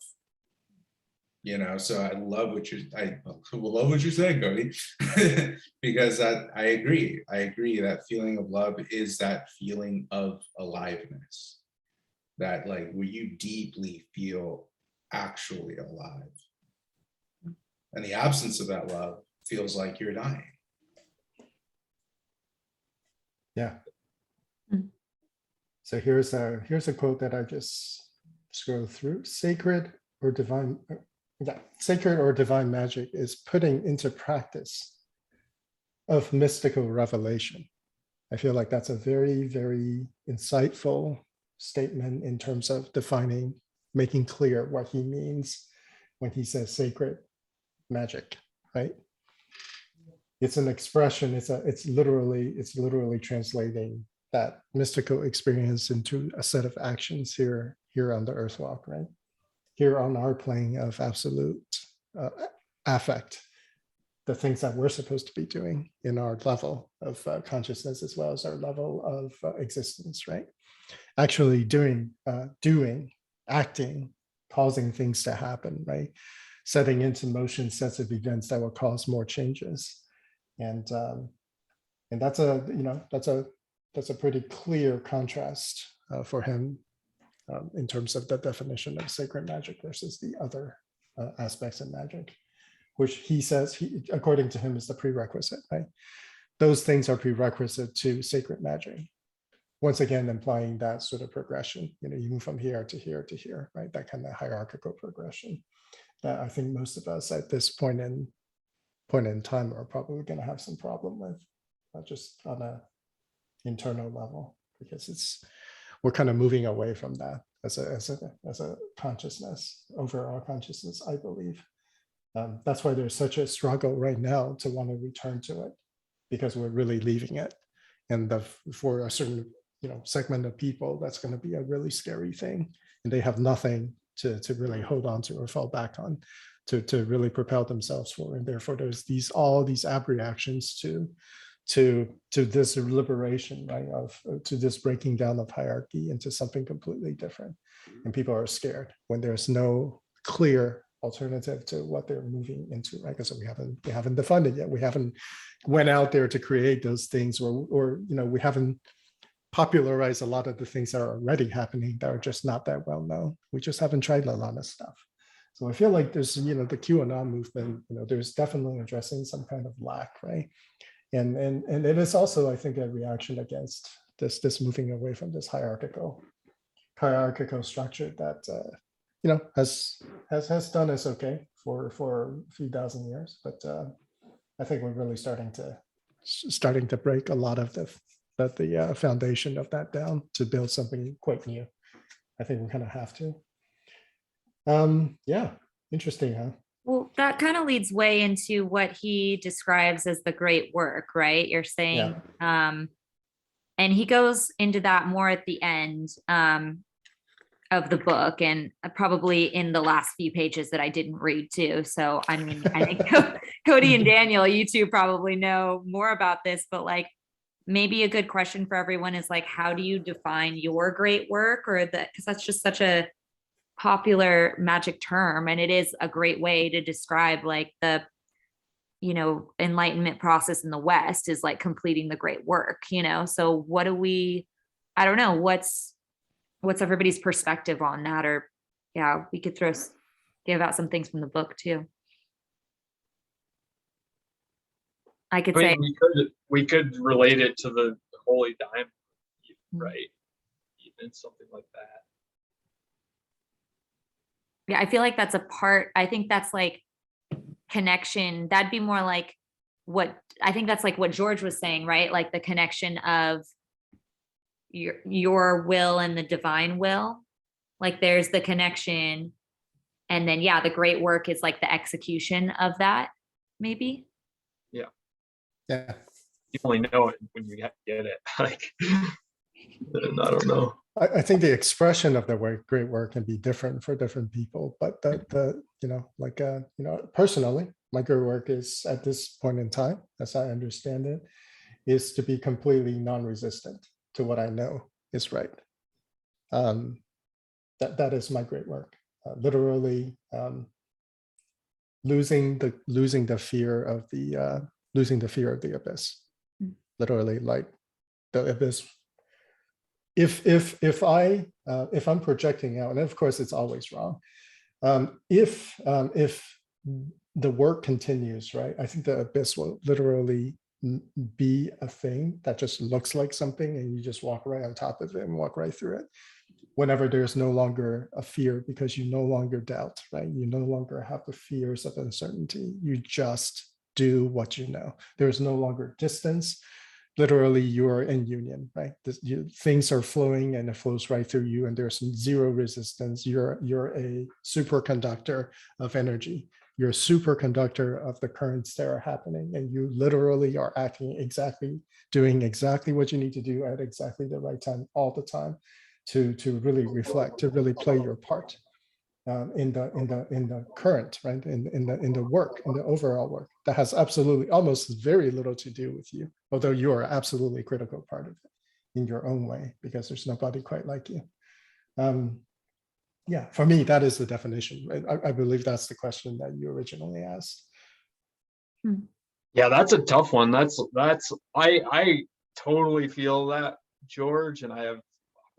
You know, so I love what I love what you're saying, Cody, because I agree. I agree that feeling of love is that feeling of aliveness, that like where you deeply feel actually alive. And the absence of that love feels like you're dying. Yeah. Mm. So here's a quote that I just scrolled through. Sacred or divine magic is putting into practice of mystical revelation. I feel like that's a very, very insightful statement in terms of defining, making clear what he means when he says sacred magic, right? It's an expression, it's literally translating that mystical experience into a set of actions here on the earth walk, right? Here on our plane of absolute affect, the things that we're supposed to be doing in our level of consciousness as well as our level of existence, right? Actually doing, acting, causing things to happen, right? Setting into motion sets of events that will cause more changes. And that's a pretty clear contrast for him in terms of the definition of sacred magic versus the other aspects of magic, which he says, according to him, is the prerequisite, right? Those things are prerequisite to sacred magic. Once again, implying that sort of progression, you move from here to here to here, right? That kind of hierarchical progression that I think most of us at this point in time are probably going to have some problem with, just on a internal level, because we're kind of moving away from that as a consciousness, overall consciousness, I believe. That's why there's such a struggle right now to want to return to it, because we're really leaving it. And for a certain segment of people, that's going to be a really scary thing. And they have nothing to really hold on to or fall back on to really propel themselves forward. And therefore, there's all these ab reactions to this liberation, right? To this breaking down of hierarchy into something completely different. And people are scared when there's no clear alternative to what they're moving into, right? Because we haven't defined it yet. We haven't went out there to create those things, or we haven't popularized a lot of the things that are already happening that are just not that well known. We just haven't tried a lot of stuff. So I feel like there's, the QAnon movement, there's definitely addressing some kind of lack, right? And it is also, I think, a reaction against this moving away from this hierarchical structure that has done us okay for a few thousand years, but I think we're really starting to break a lot of the foundation of that down to build something quite new. I think we kind of have to. Yeah, interesting, huh? Well, that kind of leads way into what he describes as the great work, right? You're saying, and he goes into that more at the end of the book, and probably in the last few pages that I didn't read too. So, I mean, I think Cody and Daniel, you two probably know more about this, but like, maybe a good question for everyone is like, how do you define your great work? Or because that's just such a popular magic term, and it is a great way to describe like the enlightenment process in the West is like completing the great work. So what do we, I don't know, what's everybody's perspective on that? Or we could give out some things from the book too. I could say we could relate it to the holy diamond, right? Even something like that. Yeah, I feel like that's a part. I think that's like connection. That'd be more like what I think that's like what George was saying, right? Like the connection of your will and the divine will. Like there's the connection, and then the great work is like the execution of that, maybe. Yeah. You only know it when you get it. Like, I don't know. I think the expression of the great work can be different for different people, but personally, my great work is at this point in time, as I understand it, is to be completely non-resistant to what I know is right. That is my great work. Literally losing the fear of the abyss. Literally, like the abyss. If I'm projecting out, and of course it's always wrong. If the work continues, right, I think the abyss will literally be a thing that just looks like something, and you just walk right on top of it and walk right through it. Whenever there's no longer a fear, because you no longer doubt, right? You no longer have the fears of uncertainty. You just do what you know. There's no longer distance. Literally, you are in union, right? Things are flowing, and it flows right through you, and there's zero resistance. You're a superconductor of energy. You're a superconductor of the currents that are happening, and you literally are doing exactly what you need to do at exactly the right time, all the time, to really reflect, to really play your part in the current, right? In the work, in the overall work that has absolutely almost very little to do with you, although you are absolutely a critical part of it in your own way, because there's nobody quite like you. Yeah, for me, that is the definition. I believe that's the question that you originally asked. Yeah, that's a tough one. I totally feel that, George, and I have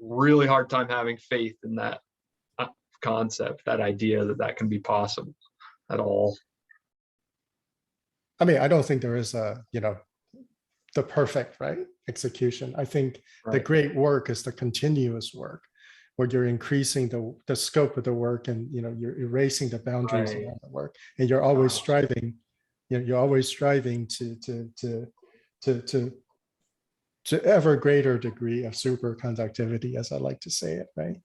really hard time having faith in that concept, that idea that can be possible at all. I mean, I don't think there is the perfect, right, execution. I think the great work is the continuous work, where you're increasing the scope of the work, and you're erasing the boundaries around the work, and you're always striving. You're always striving to ever greater degree of superconductivity, as I like to say it, right?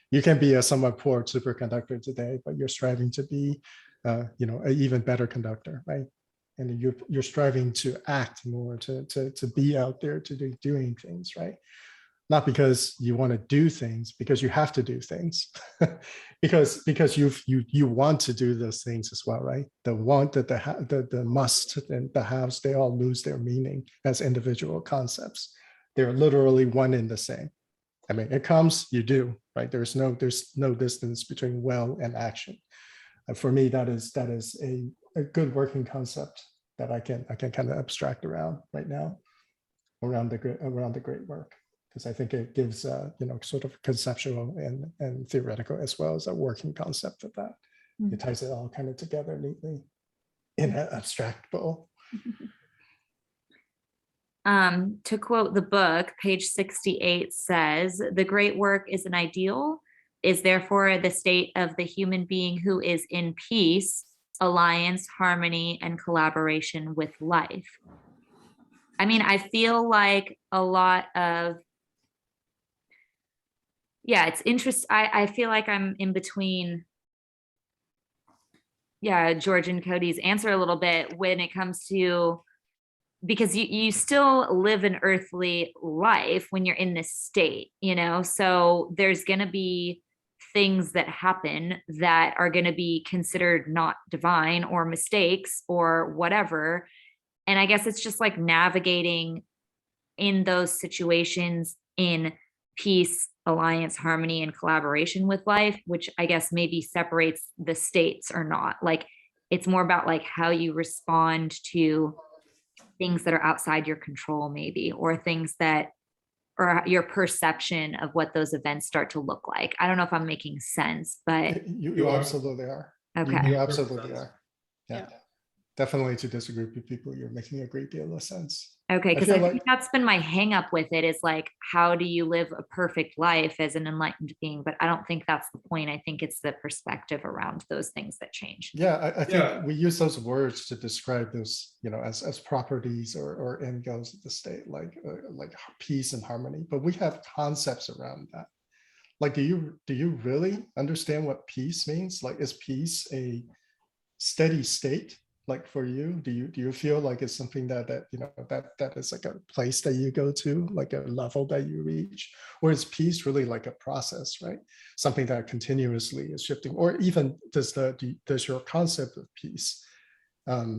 You can be a somewhat poor superconductor today, but you're striving to be, an even better conductor, right? And you're striving to act more, to be out there, to doing things, right? Not because you want to do things, because you have to do things, because you want to do those things as well, right? The want, the must, and the haves, they all lose their meaning as individual concepts. They're literally one and the same. I mean, it comes, you do, right? There's no distance between will and action. And for me, that is a good working concept that I can kind of abstract around right now, around the great work, because I think it gives sort of conceptual and theoretical, as well as a working concept of that. It ties it all kind of together neatly in an abstract bowl. To quote the book, page 68 says, "The great work is an ideal, is therefore the state of the human being who is in peace, alliance, harmony, and collaboration with life." I mean, I feel like a lot of, it's interesting. I feel like I'm in between, George and Cody's answer a little bit when it comes to, because you still live an earthly life when you're in this state, so there's going to be things that happen that are going to be considered not divine or mistakes or whatever. And I guess it's just like navigating in those situations in peace, alliance, harmony, and collaboration with life, which I guess maybe separates the states or not. Like, it's more about like how you respond to things that are outside your control, maybe, or things that, or your perception of what those events start to look like. I don't know if I'm making sense, but You absolutely are. Okay. You absolutely are. Yeah. Yeah. Definitely, to disagree with people, you're making a great deal of sense. Okay, because I I feel think that's been my hang up with it, is like, how do you live a perfect life as an enlightened being? But I don't think that's the point. I think it's the perspective around those things that change. Yeah, I think we use those words to describe those, as properties or end goals of the state, like peace and harmony. But we have concepts around that. Like, do you really understand what peace means? Like, is peace a steady state? Like, for you, do you feel like it's something that is like a place that you go to, like a level that you reach, or is peace really like a process, right? Something that continuously is shifting, or even does your concept of peace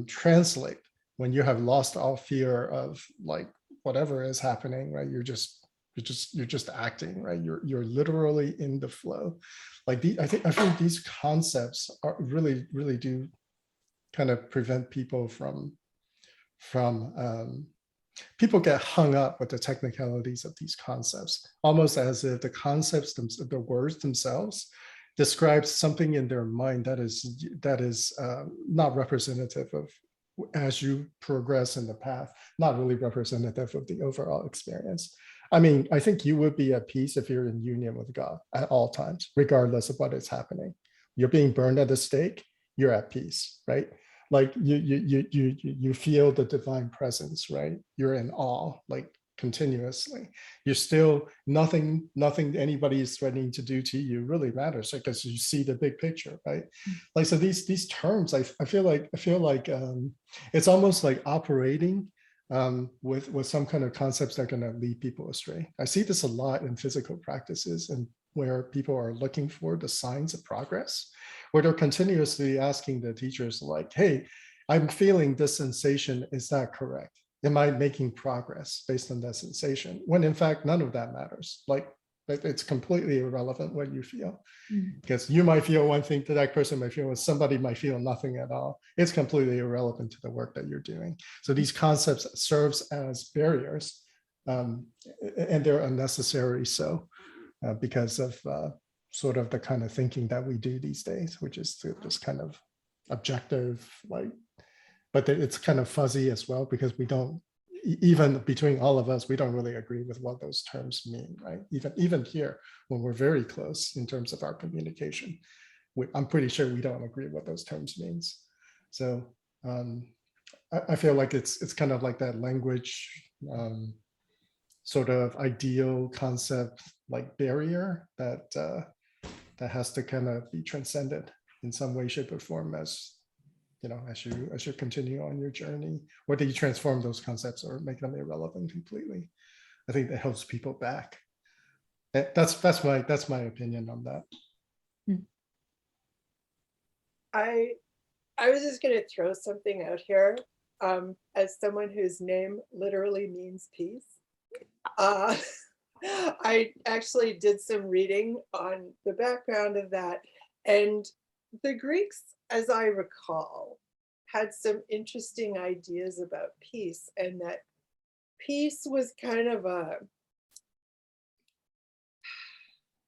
translate when you have lost all fear of like whatever is happening, right? You're just you're just acting, right? You're literally in the flow. Like I feel these concepts are really do kind of prevent people from people get hung up with the technicalities of these concepts, almost as if the concepts, the words themselves, describes something in their mind that is not representative of, as you progress in the path, not really representative of the overall experience. I mean, I think you would be at peace if you're in union with God at all times, regardless of what is happening. You're being burned at the stake, you're at peace, right? Like you feel the divine presence, right? You're in awe, like continuously. You're still nothing anybody is threatening to do to you really matters, because you see the big picture, right? Like, so these terms, I feel like it's almost like operating with some kind of concepts that are going to lead people astray. I see this a lot in physical practices, and where people are looking for the signs of progress, where they're continuously asking the teachers like, hey, I'm feeling this sensation, is that correct? Am I making progress based on that sensation? When in fact, none of that matters. Like, it's completely irrelevant what you feel, because you might feel one thing, to that person might feel, and somebody might feel nothing at all. It's completely irrelevant to the work that you're doing. So these concepts serves as barriers, and they're unnecessary. So because of sort of the kind of thinking that we do these days, which is just kind of objective, like, but it's kind of fuzzy as well, because we don't, even between all of us, we don't really agree with what those terms mean, right? Even here, when we're very close in terms of our communication, I'm pretty sure we don't agree what those terms means. So I feel like it's kind of like that language sort of ideal concept, like barrier that has to kind of be transcended in some way, shape, or form, as you know, as you continue on your journey, whether you transform those concepts or make them irrelevant completely. I think that helps people back. That's my opinion on that. I was just going to throw something out here, as someone whose name literally means peace. I actually did some reading on the background of that, and the Greeks, as I recall, had some interesting ideas about peace, and that peace was kind of a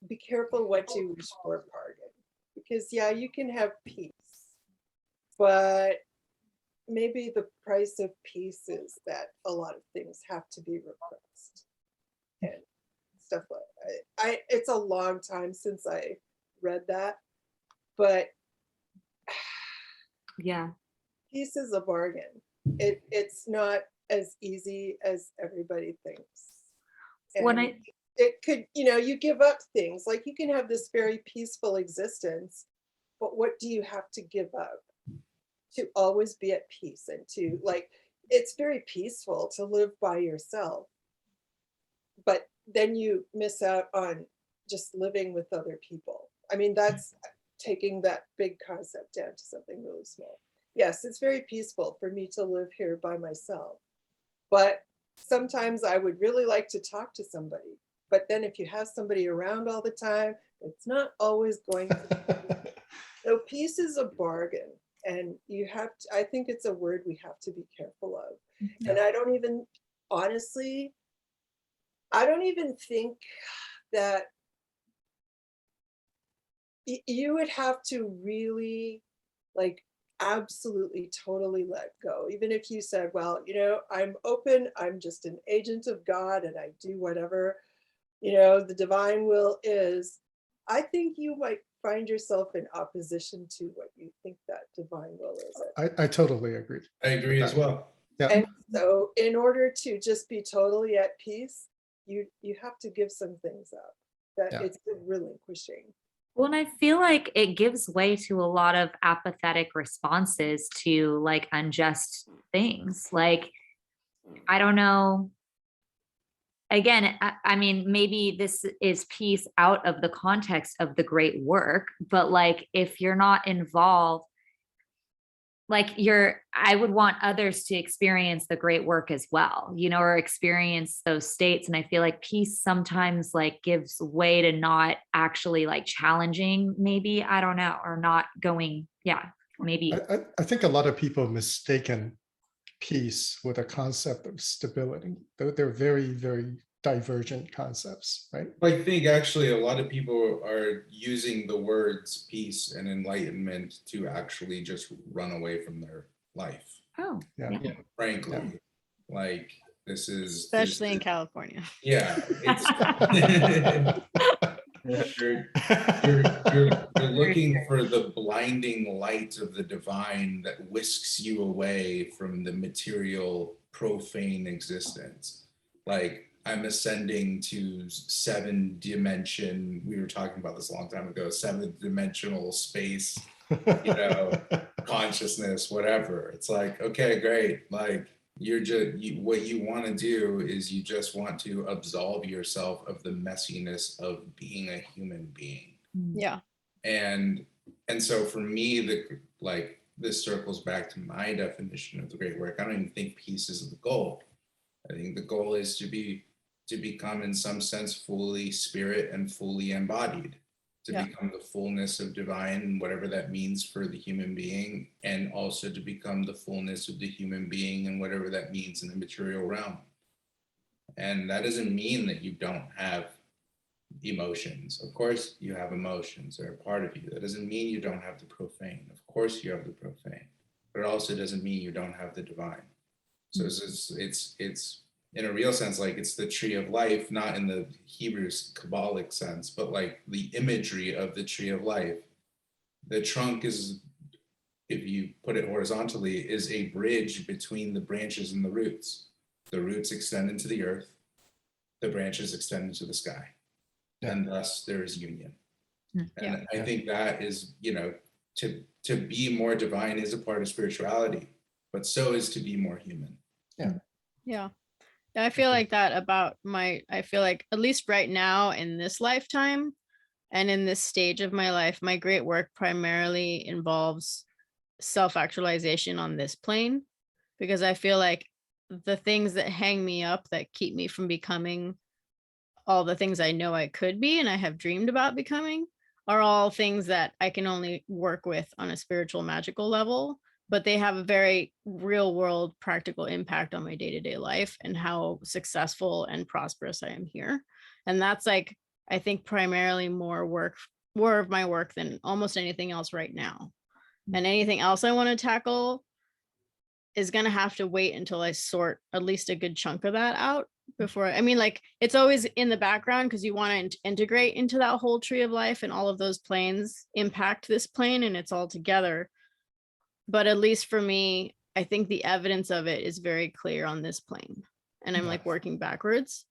be careful what you wish for bargain, because yeah, you can have peace, but maybe the price of peace is that a lot of things have to be repressed and stuff like that. It's a long time since I read that, but Yeah. peace is a bargain. It's not as easy as everybody thinks. When And it could, you give up things, like you can have this very peaceful existence, but what do you have to give up to always be at peace? And to, like, it's very peaceful to live by yourself, but then you miss out on just living with other people. I mean, that's taking that big concept down to something really small. Yes, it's very peaceful for me to live here by myself, but sometimes I would really like to talk to somebody. But then if you have somebody around all the time, it's not always going to. So peace is a bargain, and you have to, I think it's a word we have to be careful of. And I don't even, honestly, I don't even think that you would have to really, like, absolutely totally let go. Even if you said, well, I'm open, I'm just an agent of God and I do whatever, the divine will is, I think you might find yourself in opposition to what you think that divine will is. I totally agree. I agree as well. Yeah. And so in order to just be totally at peace, you have to give some things up, that it's a relinquishing. Well, and I feel like it gives way to a lot of apathetic responses to like unjust things. Like, I don't know. Again, I mean, maybe this is peace out of the context of the great work, but like, if you're not involved, I would want others to experience the great work as well, or experience those states. And I feel like peace sometimes like gives way to not actually like challenging, maybe, I don't know, or not going, maybe. I think a lot of people mistaken peace with a concept of stability. They're very, very divergent concepts, right? I think actually a lot of people are using the words peace and enlightenment to actually just run away from their life. Oh, Yeah. Frankly, like this is Especially in California. Yeah, it's you're looking for the blinding light of the divine that whisks you away from the material profane existence. Like I'm ascending to 7th dimension. We were talking about this a long time ago, 7th dimensional space, consciousness, whatever. It's like, okay, great. Like you're just what you want to do is you just want to absolve yourself of the messiness of being a human being. Yeah. And so for me, this circles back to my definition of the great work. I don't even think peace is the goal. I think the goal is to become in some sense fully spirit and fully embodied, to become the fullness of divine, whatever that means for the human being, and also to become the fullness of the human being and whatever that means in the material realm. And that doesn't mean that you don't have emotions. Of course you have emotions, they're a part of you. That doesn't mean you don't have the profane. Of course you have the profane, but it also doesn't mean you don't have the divine. So it's in a real sense, like it's the tree of life, not in the Hebrew Kabbalic sense, but like the imagery of the tree of life. The trunk is, if you put it horizontally, is a bridge between the branches and the roots. The roots extend into the earth, the branches extend into the sky, and thus there is union. And I think that is, to be more divine is a part of spirituality, but so is to be more human. Yeah. I feel like that about I feel like at least right now in this lifetime and in this stage of my life, my great work primarily involves self-actualization on this plane, because I feel like the things that hang me up that keep me from becoming all the things I know I could be and I have dreamed about becoming are all things that I can only work with on a spiritual, magical level, but they have a very real world practical impact on my day-to-day life and how successful and prosperous I am here. And that's like, I think primarily more of my work than almost anything else right now. And anything else I want to tackle is going to have to wait until I sort at least a good chunk of that out before. I mean, like it's always in the background because you want to integrate into that whole tree of life, and all of those planes impact this plane and it's all together. But at least for me, I think the evidence of it is very clear on this plane, and I'm like working backwards.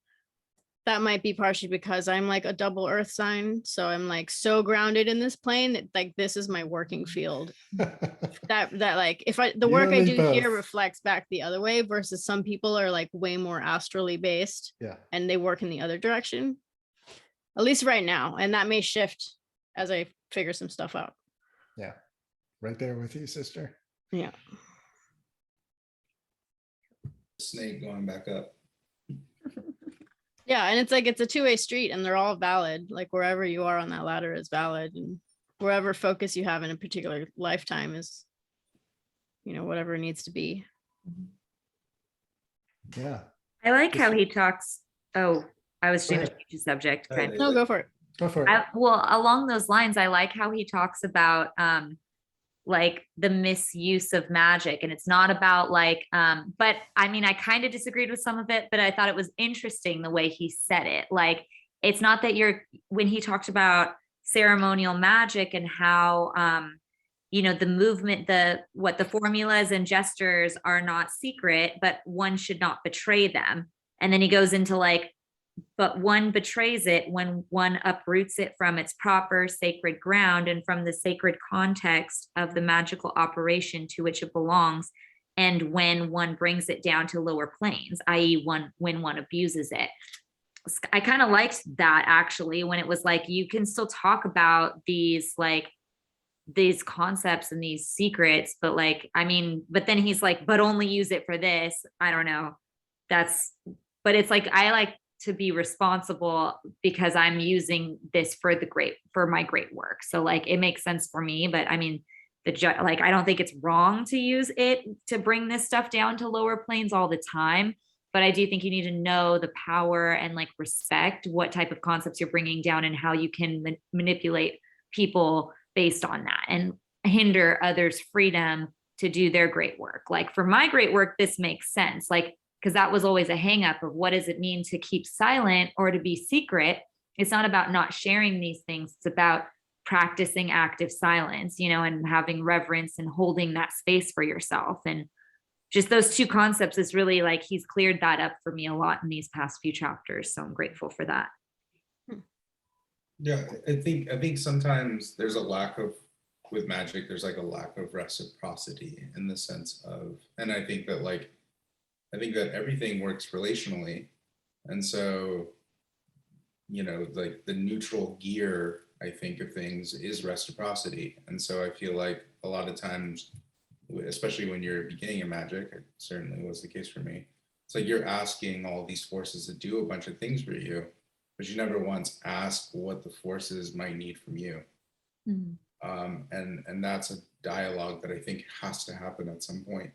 That might be partially because I'm like a double earth sign. So I'm like so grounded in this plane that like this is my working field. that like if the work I do here reflects back the other way, versus some people are like way more astrally based and they work in the other direction, at least right now. And that may shift as I figure some stuff out. Yeah. Right there with you, sister. Yeah. Snake going back up. Yeah, and it's like it's a two-way street and they're all valid. Like wherever you are on that ladder is valid, and wherever focus you have in a particular lifetime is, whatever it needs to be. Yeah. I like how he talks. Oh, I was going to change the subject. Okay. No, go for it. Go for it. Well, along those lines, I like how he talks about like the misuse of magic, and it's not about like but I mean I kind of disagreed with some of it, but I thought it was interesting the way he said it. Like it's not that when he talked about ceremonial magic and how the movement, the formulas and gestures are not secret, but one should not betray them. And then he goes into like, but one betrays it when one uproots it from its proper sacred ground and from the sacred context of the magical operation to which it belongs, and when one brings it down to lower planes, i.e. when one abuses it. I kind of liked that actually, when it was like you can still talk about these like these concepts and these secrets, but like, I mean, but then he's like, but only use it for this. I don't know. But it's like, I like to be responsible because I'm using this for my great work. So like, it makes sense for me, but I mean, like, I don't think it's wrong to use it to bring this stuff down to lower planes all the time. But I do think you need to know the power and like respect what type of concepts you're bringing down and how you can manipulate people based on that and hinder others' freedom to do their great work. Like for my great work, this makes sense. Like, because that was always a hang up of what does it mean to keep silent or to be secret? It's not about not sharing these things. It's about practicing active silence, and having reverence and holding that space for yourself. And just those two concepts is really like, he's cleared that up for me a lot in these past few chapters. So I'm grateful for that. Yeah, I think sometimes there's a lack of, with magic, there's like a lack of reciprocity in the sense of, and I think that everything works relationally. And so, like the neutral gear, I think, of things is reciprocity. And so I feel like a lot of times, especially when you're beginning in magic, it certainly was the case for me. It's like you're asking all these forces to do a bunch of things for you, but you never once ask what the forces might need from you. Mm-hmm. And that's a dialogue that I think has to happen at some point.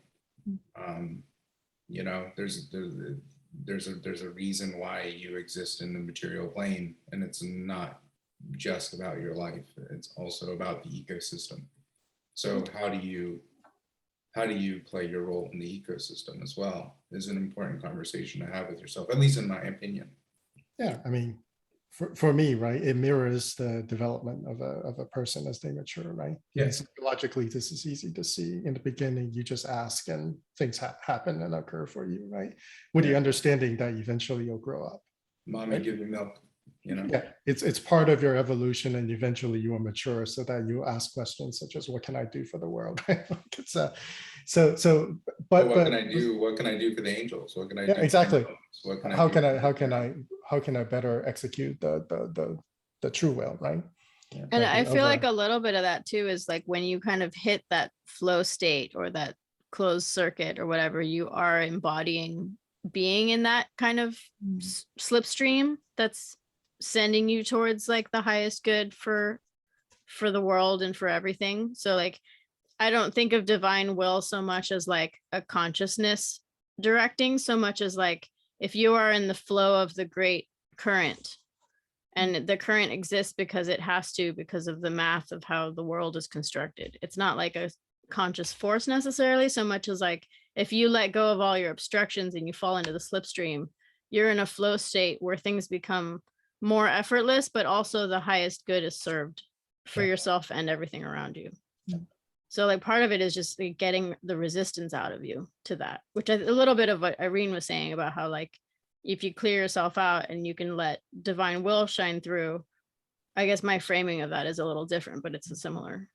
There's a reason why you exist in the material plane, and it's not just about your life. It's also about the ecosystem. So how do you play your role in the ecosystem as well is an important conversation to have with yourself, at least in my opinion. Yeah, I mean, for me, right, it mirrors the development of a person as they mature, right? Yeah. And psychologically, this is easy to see. In the beginning, you just ask and things happen and occur for you, right? With the understanding that eventually you'll grow up. Mommy, give me milk. Yeah, it's part of your evolution, and eventually you will mature so that you ask questions such as, what can I do for the world? It's but what can I do? What can I do for the angels? What can I do? Exactly. What can how can I better execute the true will, right? Yeah, And I feel like a little bit of that too is like when you kind of hit that flow state or that closed circuit or whatever, you are embodying being in that kind of slipstream that's sending you towards like the highest good for the world and for everything. So like, I don't think of divine will so much as like a consciousness directing, so much as like, if you are in the flow of the great current, and the current exists because it has to, because of the math of how the world is constructed. It's not like a conscious force necessarily, so much as like, if you let go of all your obstructions and you fall into the slipstream, you're in a flow state where things become more effortless, but also the highest good is served for yourself and everything around you. So like part of it is just like getting the resistance out of you to that, which a little bit of what Irene was saying about how like, if you clear yourself out and you can let divine will shine through, I guess my framing of that is a little different, but it's a similar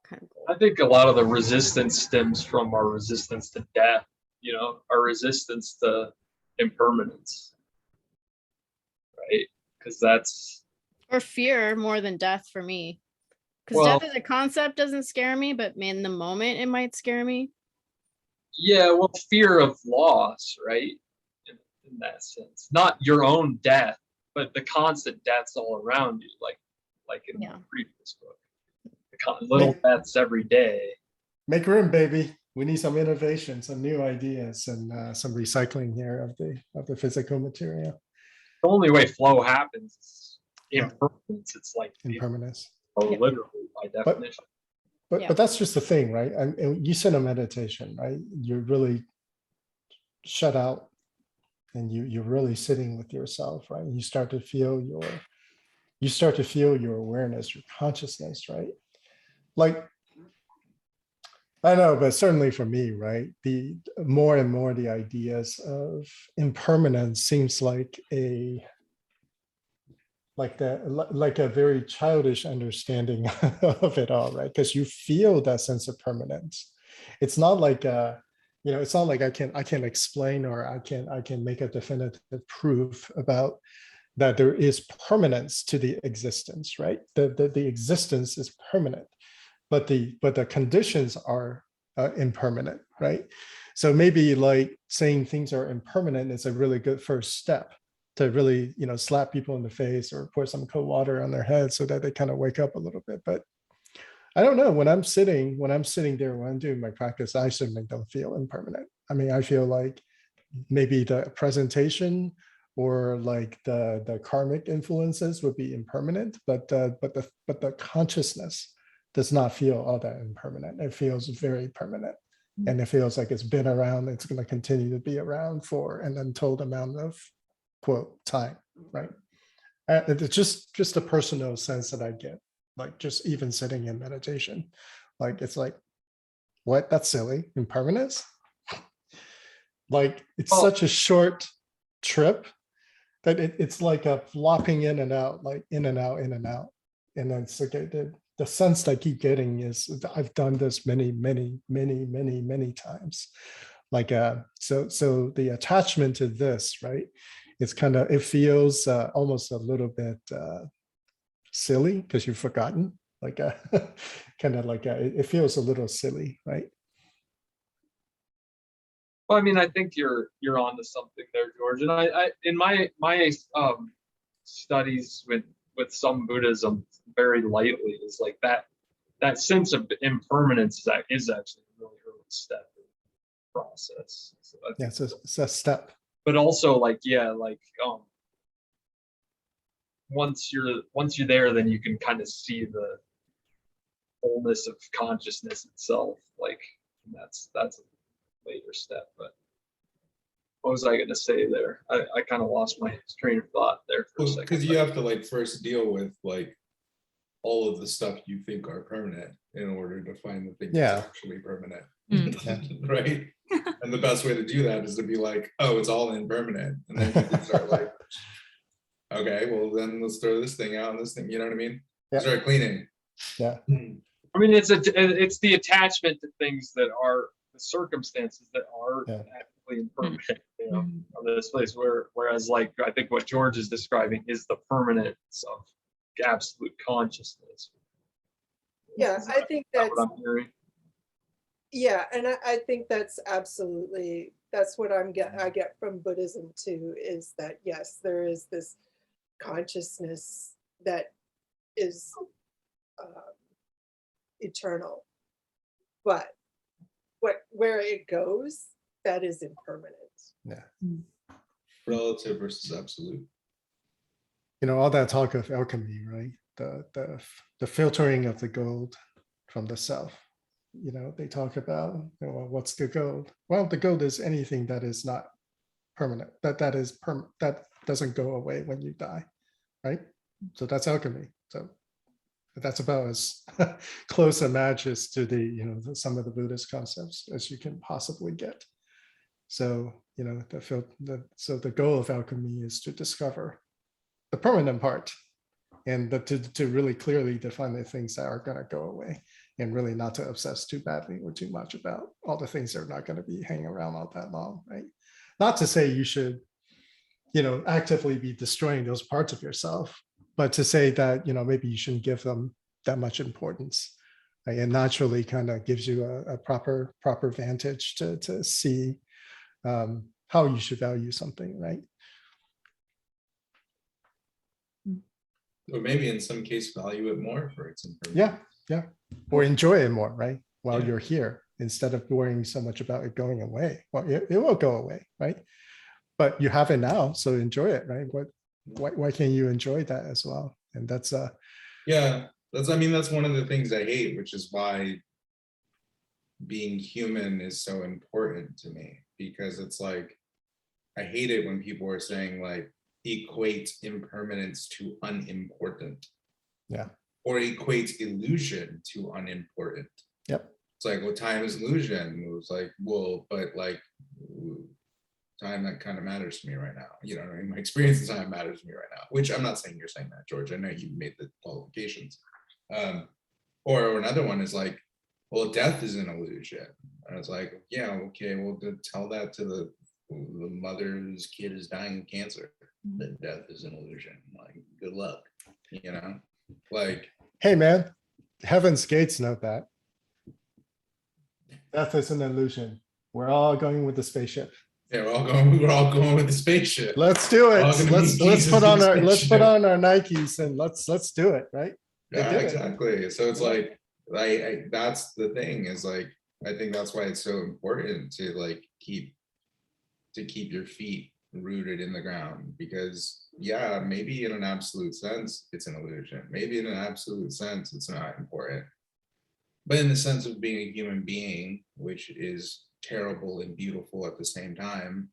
kind of goal. I think a lot of the resistance stems from our resistance to death, our resistance to impermanence, right? Because that's, or fear more than death for me. Because death as a concept doesn't scare me, but in the moment it might scare me. Yeah, well, fear of loss, right? In that sense, not your own death, but the constant deaths all around you, like in the previous book, the little deaths every day. Make room, baby. We need some innovation, some new ideas, and some recycling here of the physical material. The only way flow happens is impermanence. It's like impermanence. Literally by definition. But that's just the thing, right? And you sit in meditation, right? You're really shut out, and you're really sitting with yourself, right? And you start to feel your awareness, your consciousness, right? Like, I know, but certainly for me, right? The more and more the ideas of impermanence seems like a very childish understanding of it all, right? Because you feel that sense of permanence. It's not like it's not like I can explain, or I can make a definitive proof about that there is permanence to the existence, right? The existence is permanent, but the conditions are impermanent, right? So maybe like saying things are impermanent is a really good first step to really, slap people in the face or pour some cold water on their head so that they kind of wake up a little bit. But I don't know, when I'm sitting there, when I'm doing my practice, I certainly don't feel impermanent. I mean, I feel like maybe the presentation or like the karmic influences would be impermanent, but the consciousness does not feel all that impermanent. It feels very permanent. And it feels like it's been around, it's going to continue to be around for an untold amount of quote time, right? It's just a personal sense that I get, like just even sitting in meditation. Like it's like, what? That's silly. Impermanence? Like it's Oh. such a short trip that it's like a flopping in and out, like in and out, in and out. And then it's like the sense that I keep getting is I've done this many times. Like so the attachment to this, right? It's kind of, it feels almost a little bit silly because you've forgotten, like kind of like it feels a little silly, right? Well, I mean, I think you're onto something there, George. And I in my studies with some Buddhism, very lightly, is like that sense of impermanence is actually a really early step in the process. So I Yeah, think, it's a step. but also like, yeah, like once you're there, then you can kind of see the wholeness of consciousness itself. Like that's a later step. But what was I going to say there? I kind of lost my train of thought there for a second. Because you have to like first deal with like all of the stuff you think are permanent in order to find the thing that's actually permanent. Right? And the best way to do that is to be like, oh, it's all impermanent. And then you can start like, okay, well then let's throw this thing out and this thing, you know what I mean? Start cleaning. Yeah. I mean, it's the attachment to things that are the circumstances that are actively impermanent, of this place. Whereas, like, I think what George is describing is the permanence of absolute consciousness. Yeah, I think that's what I'm hearing. Yeah, and I think that's absolutely, that's what I get from Buddhism too, is that yes, there is this consciousness that is eternal, but where it goes, that is impermanent. Yeah. Relative versus absolute. All that talk of alchemy, right? The filtering of the gold from the self. They talk about, well, what's the gold? Well, the gold is anything that is not permanent, that doesn't go away when you die, right? So that's alchemy. So that's about as close a match as to some of the Buddhist concepts as you can possibly get. So the goal of alchemy is to discover the permanent part, and to really clearly define the things that are going to go away, and really not to obsess too badly or too much about all the things that are not going to be hanging around all that long, right? Not to say you should, actively be destroying those parts of yourself, but to say that, maybe you shouldn't give them that much importance, right? And naturally kind of gives you a proper vantage to see how you should value something, right? Or maybe in some case value it more for its impermanence. Yeah. Or enjoy it more, right? While you're here, instead of worrying so much about it going away. Well, it will go away, right? But you have it now, so enjoy it, right? Why can't you enjoy that as well? And that's that's one of the things I hate, which is why being human is so important to me, because it's like, I hate it when people are saying like equate impermanence to unimportant. Yeah. Or equates illusion to unimportant. Yep. It's like, well, time is illusion. It was like, well, but like time, that kind of matters to me right now. You know what I mean? My experience in time matters to me right now, which I'm not saying you're saying that, George. I know you made the qualifications. Or another one is like, well, death is an illusion. And it's like, yeah, okay, well, to tell that to the mother whose kid is dying of cancer, that death is an illusion. Like, good luck, Like, hey man, Heaven's Gates note that. Death is an illusion. We're all going with the spaceship. Yeah, we're all going with the spaceship. Let's do it. We're all gonna Let's meet Jesus put in on the our spaceship. Nikes and let's do it, right? They Yeah, did it. exactly. So it's like that's the thing is like I think that's why it's so important to like keep your feet rooted in the ground, because yeah, maybe in an absolute sense it's an illusion. Maybe in an absolute sense it's not important. But in the sense of being a human being, which is terrible and beautiful at the same time,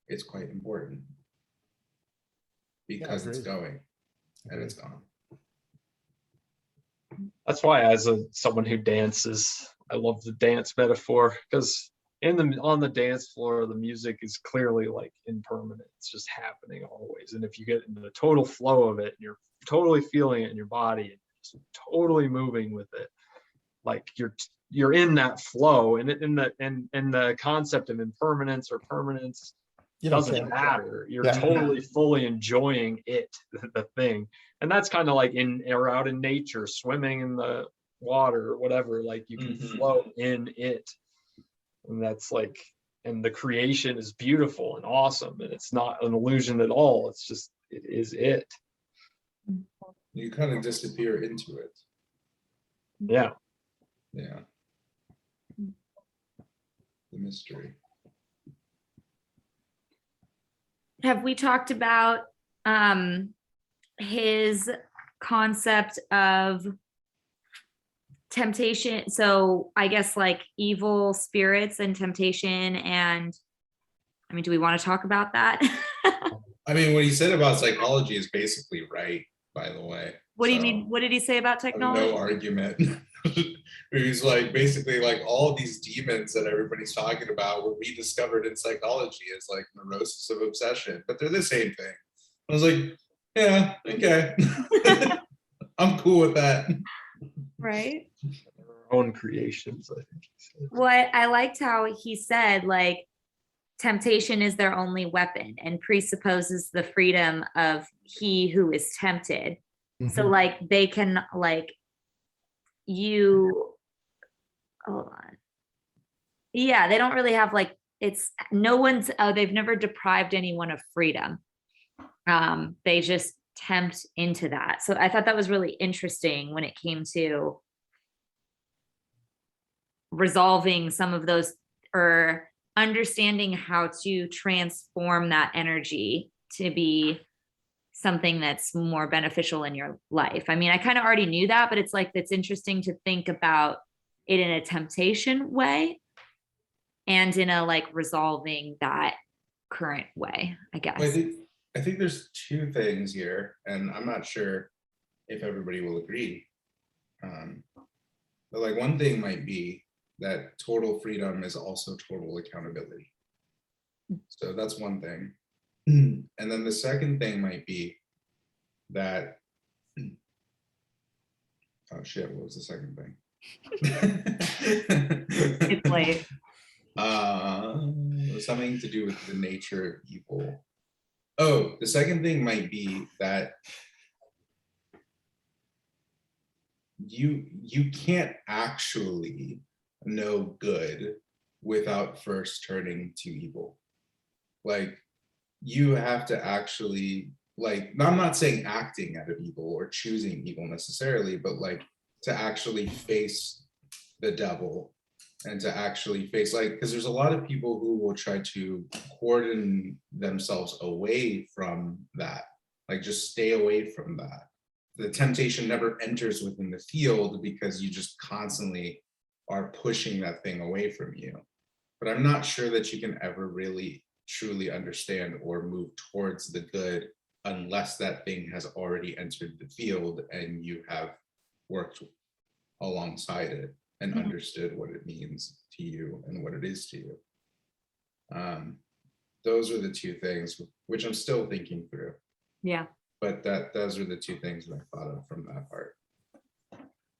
it's quite important because it's agreed. going and it's gone. That's why, as someone who dances, I love the dance metaphor, because on the dance floor, the music is clearly like impermanent. It's just happening always. And if you get into the total flow of it, and you're totally feeling it in your body and just totally moving with it, like you're in that flow, and in the concept of impermanence or permanence doesn't matter. You're totally fully enjoying it, the thing. And that's kind of like in or out in nature, swimming in the water or whatever, like you can float in it. And that's like, and the creation is beautiful and awesome, and it's not an illusion at all. It's just, it is it. You kind of disappear into it. Yeah. Yeah. The mystery. Have we talked about his concept of temptation? So I guess like evil spirits and temptation, and I mean, do we want to talk about that? I mean, what he said about psychology is basically right, by the way. What do you mean? What did he say about technology? No argument. He's like basically like all these demons that everybody's talking about were rediscovered in psychology as like neurosis of obsession, but they're the same thing. I was like, yeah, okay. I'm cool with that. Right. Our own creations, I think. What I liked how he said, like, temptation is their only weapon and presupposes the freedom of he who is tempted. So like they can like hold on. Yeah, they don't really have like, it's no one's, they've never deprived anyone of freedom. They just tempt into that. So I thought that was really interesting when it came to resolving some of those, or understanding how to transform that energy to be something that's more beneficial in your life. I mean, I kind of already knew that, but it's like, it's interesting to think about it in a temptation way and in a like resolving that current way, I guess. Well, I think there's two things here, and I'm not sure if everybody will agree. But like one thing might be that total freedom is also total accountability. So that's one thing. And then the second thing might be that, oh shit, what was the second thing? It's late. Something to do with the nature of evil. Oh, the second thing might be that you can't actually know good without first turning to evil. Like you have to actually, like, I'm not saying acting out of evil or choosing evil necessarily, but like to actually face the devil and to actually face, like, because there's a lot of people who will try to cordon themselves away from that, like just stay away from that. The temptation never enters within the field because you just constantly are pushing that thing away from you. But I'm not sure that you can ever really truly understand or move towards the good unless that thing has already entered the field and you have worked alongside it and understood what it means to you and what it is to you. Those are the two things which I'm still thinking through. Yeah. But those are the two things that I thought of from that part.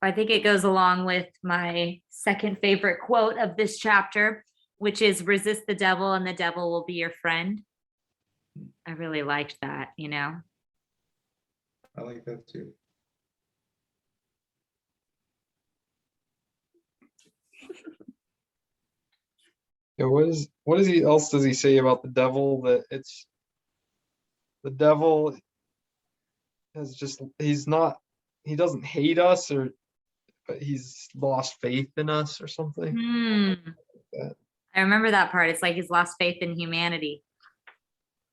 I think it goes along with my second favorite quote of this chapter, which is resist the devil and the devil will be your friend. I really liked that, you know? I like that too. Yeah, what is he else does he say about the devil? That it's the devil has just he doesn't hate us, or but he's lost faith in us or something. That. I remember that part. It's like he's lost faith in humanity.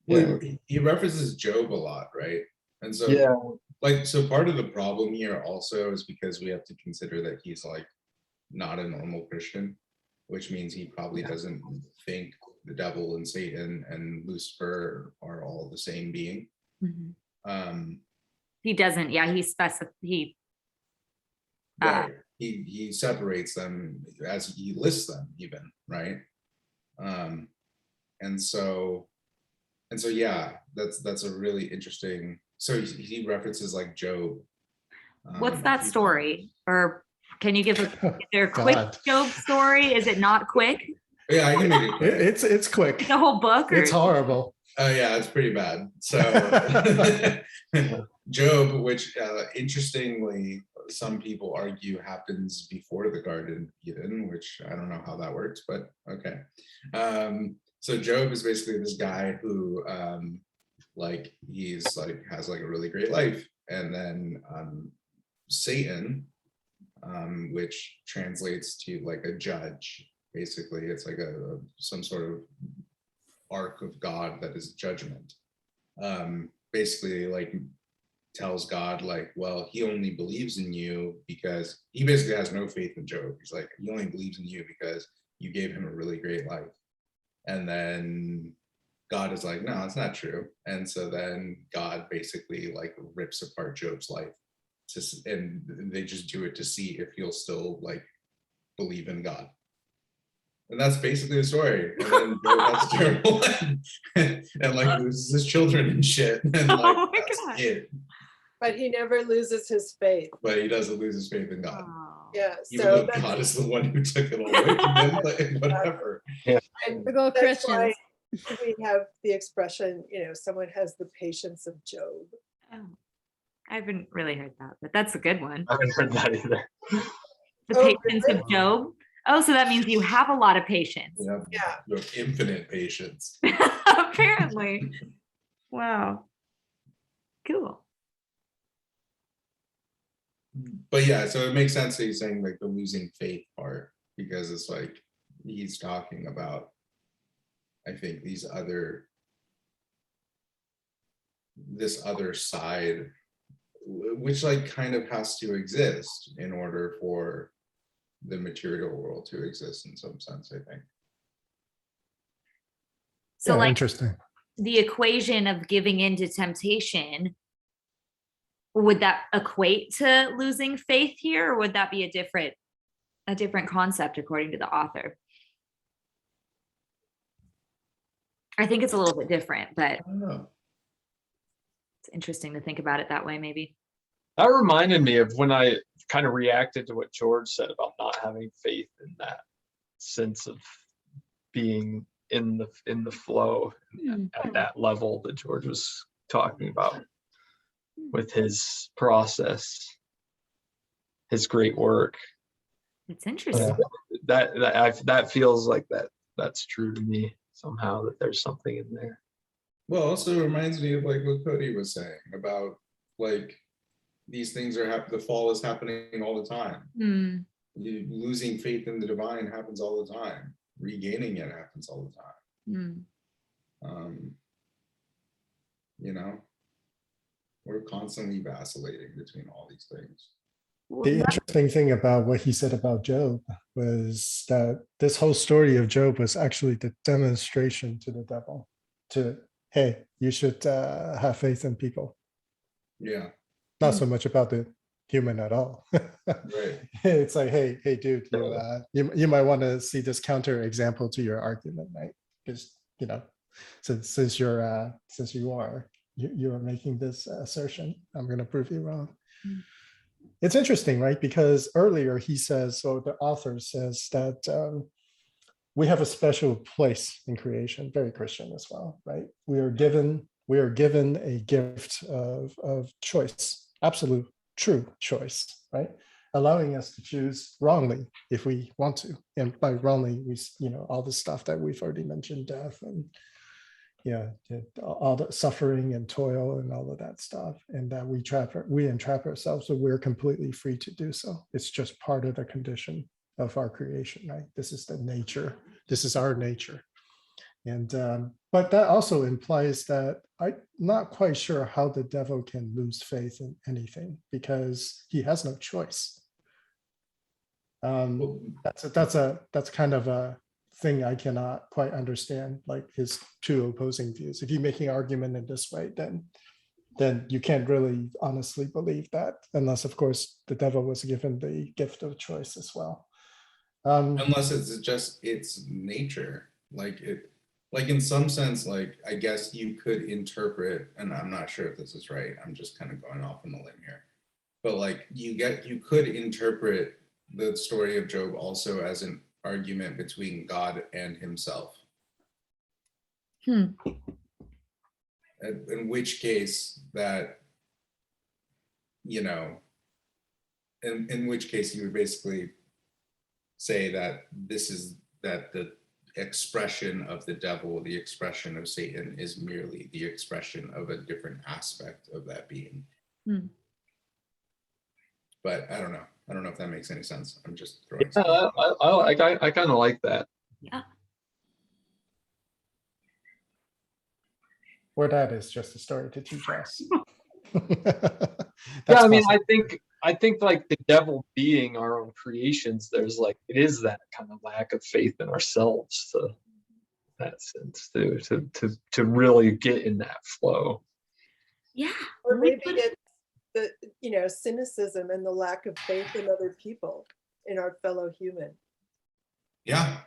Well, he references Job a lot, right? And so Yeah. like, so part of the problem here also is because we have to consider that he's like not a normal Christian, which means he probably doesn't think the devil and Satan and Lucifer are all the same being. He doesn't. Yeah, Right. He separates them as he lists them even, right? And so yeah, that's a really interesting. So he references like Job. What's that story? Or can you give is there a God. quick Job story? Is it not quick? Yeah, I can make it quick. It's quick. The whole book? Or? It's horrible. Oh yeah, it's pretty bad. So Job, which interestingly, some people argue happens before the Garden of Eden, which I don't know how that works, but okay. So Job is basically this guy who like he's like has like a really great life, and then Satan, which translates to like a judge. Basically, it's like some sort of arc of God that is judgment. Basically, like tells God, like, well, he only believes in you because he basically has no faith in Job. He's like, he only believes in you because you gave him a really great life. And then God is like, no, it's not true. And so then God basically like rips apart Job's life, and they just do it to see if he'll still like believe in God. And that's basically the story. And then Job has terrible and like loses his children and shit. And like that's God. it. But he never loses his faith. But he doesn't lose his faith in God. Oh. Yeah. Even So though God is the one who took it all away from him, like, whatever. and We go that's why Christians. we have the expression, someone has the patience of Job. Oh. I haven't really heard that, but that's a good one. I haven't heard that either. The Oh, patience really? of Job. Oh, so that means you have a lot of patience. Yeah. You have infinite patience. Apparently. Wow. Cool. But yeah, so it makes sense that he's saying like the losing faith part, because it's like he's talking about, I think, this other side, which like kind of has to exist in order for the material world to exist in some sense, I think. So Yeah, like interesting. the equation of giving into temptation, would that equate to losing faith here, or would that be a different concept according to the author? I think it's a little bit different, but I don't know. it's interesting to think about it that way, maybe. That reminded me of when I kind of reacted to what George said about not having faith in that sense of being in the flow at that level that George was talking about with his process, his great work. It's interesting. That feels like that's true to me somehow, that there's something in there. Well, also reminds me of like what Cody was saying about like these things the fall is happening all the time. Losing faith in the divine happens all the time. Regaining it happens all the time. We're constantly vacillating between all these things. The interesting thing about what he said about Job was that this whole story of Job was actually the demonstration to the devil to, hey, you should have faith in people. Yeah. Not so much about the human at all. Right. It's like, hey, dude, you might want to see this counter example to your argument, right? Because since you are making this assertion, I'm going to prove you wrong. It's interesting, right? Because earlier he says, so the author says that we have a special place in creation, very Christian as well, right? We are given a gift of choice, absolute true choice, right? allowing us to choose wrongly if we want to. And by wrongly, we, all the stuff that we've already mentioned, death and all the suffering and toil and all of that stuff, and that we entrap ourselves, so we're completely free to do so. It's just part of the condition of our creation, right? This is the nature. This is our nature. And but that also implies that I'm not quite sure how the devil can lose faith in anything, because he has no choice. That's kind of a thing I cannot quite understand, like his two opposing views. If you're making an argument in this way, then you can't really honestly believe that, unless of course the devil was given the gift of choice as well. Unless it's just its nature, like in some sense, like I guess you could interpret, and I'm not sure if this is right, I'm just kind of going off on the limb here, but like you could interpret the story of Job also as an argument between God and himself. In which case that, in which case you would basically say that that the expression of the devil, the expression of Satan, is merely the expression of a different aspect of that being. But I don't know if that makes any sense. I'm just throwing something. I kind of like that. Yeah. Or that is just a story to teach us. Yeah, I mean, I think like the devil being our own creations, there's like, it is that kind of lack of faith in ourselves, to that sense, to really get in that flow. Yeah. Or maybe it's the, cynicism and the lack of faith in other people, in our fellow human. Yeah.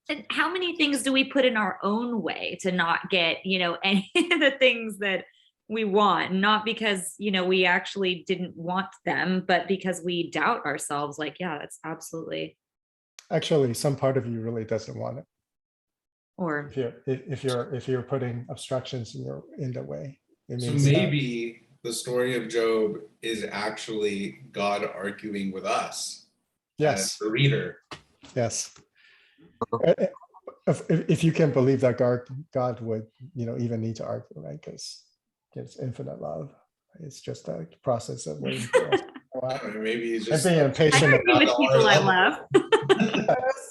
And how many things do we put in our own way to not get, any of the things that we want? Not because, we actually didn't want them, but because we doubt ourselves. Like, yeah, that's absolutely. Actually, some part of you really doesn't want it. Or if you're putting obstructions in the way. So maybe the story of Job is actually God arguing with us. Yes. As the reader. Yes. If you can believe that God would, even need to argue, right? Because it's infinite love. It's just a process of waiting for us. Maybe he's just being impatient. I agree with people I love.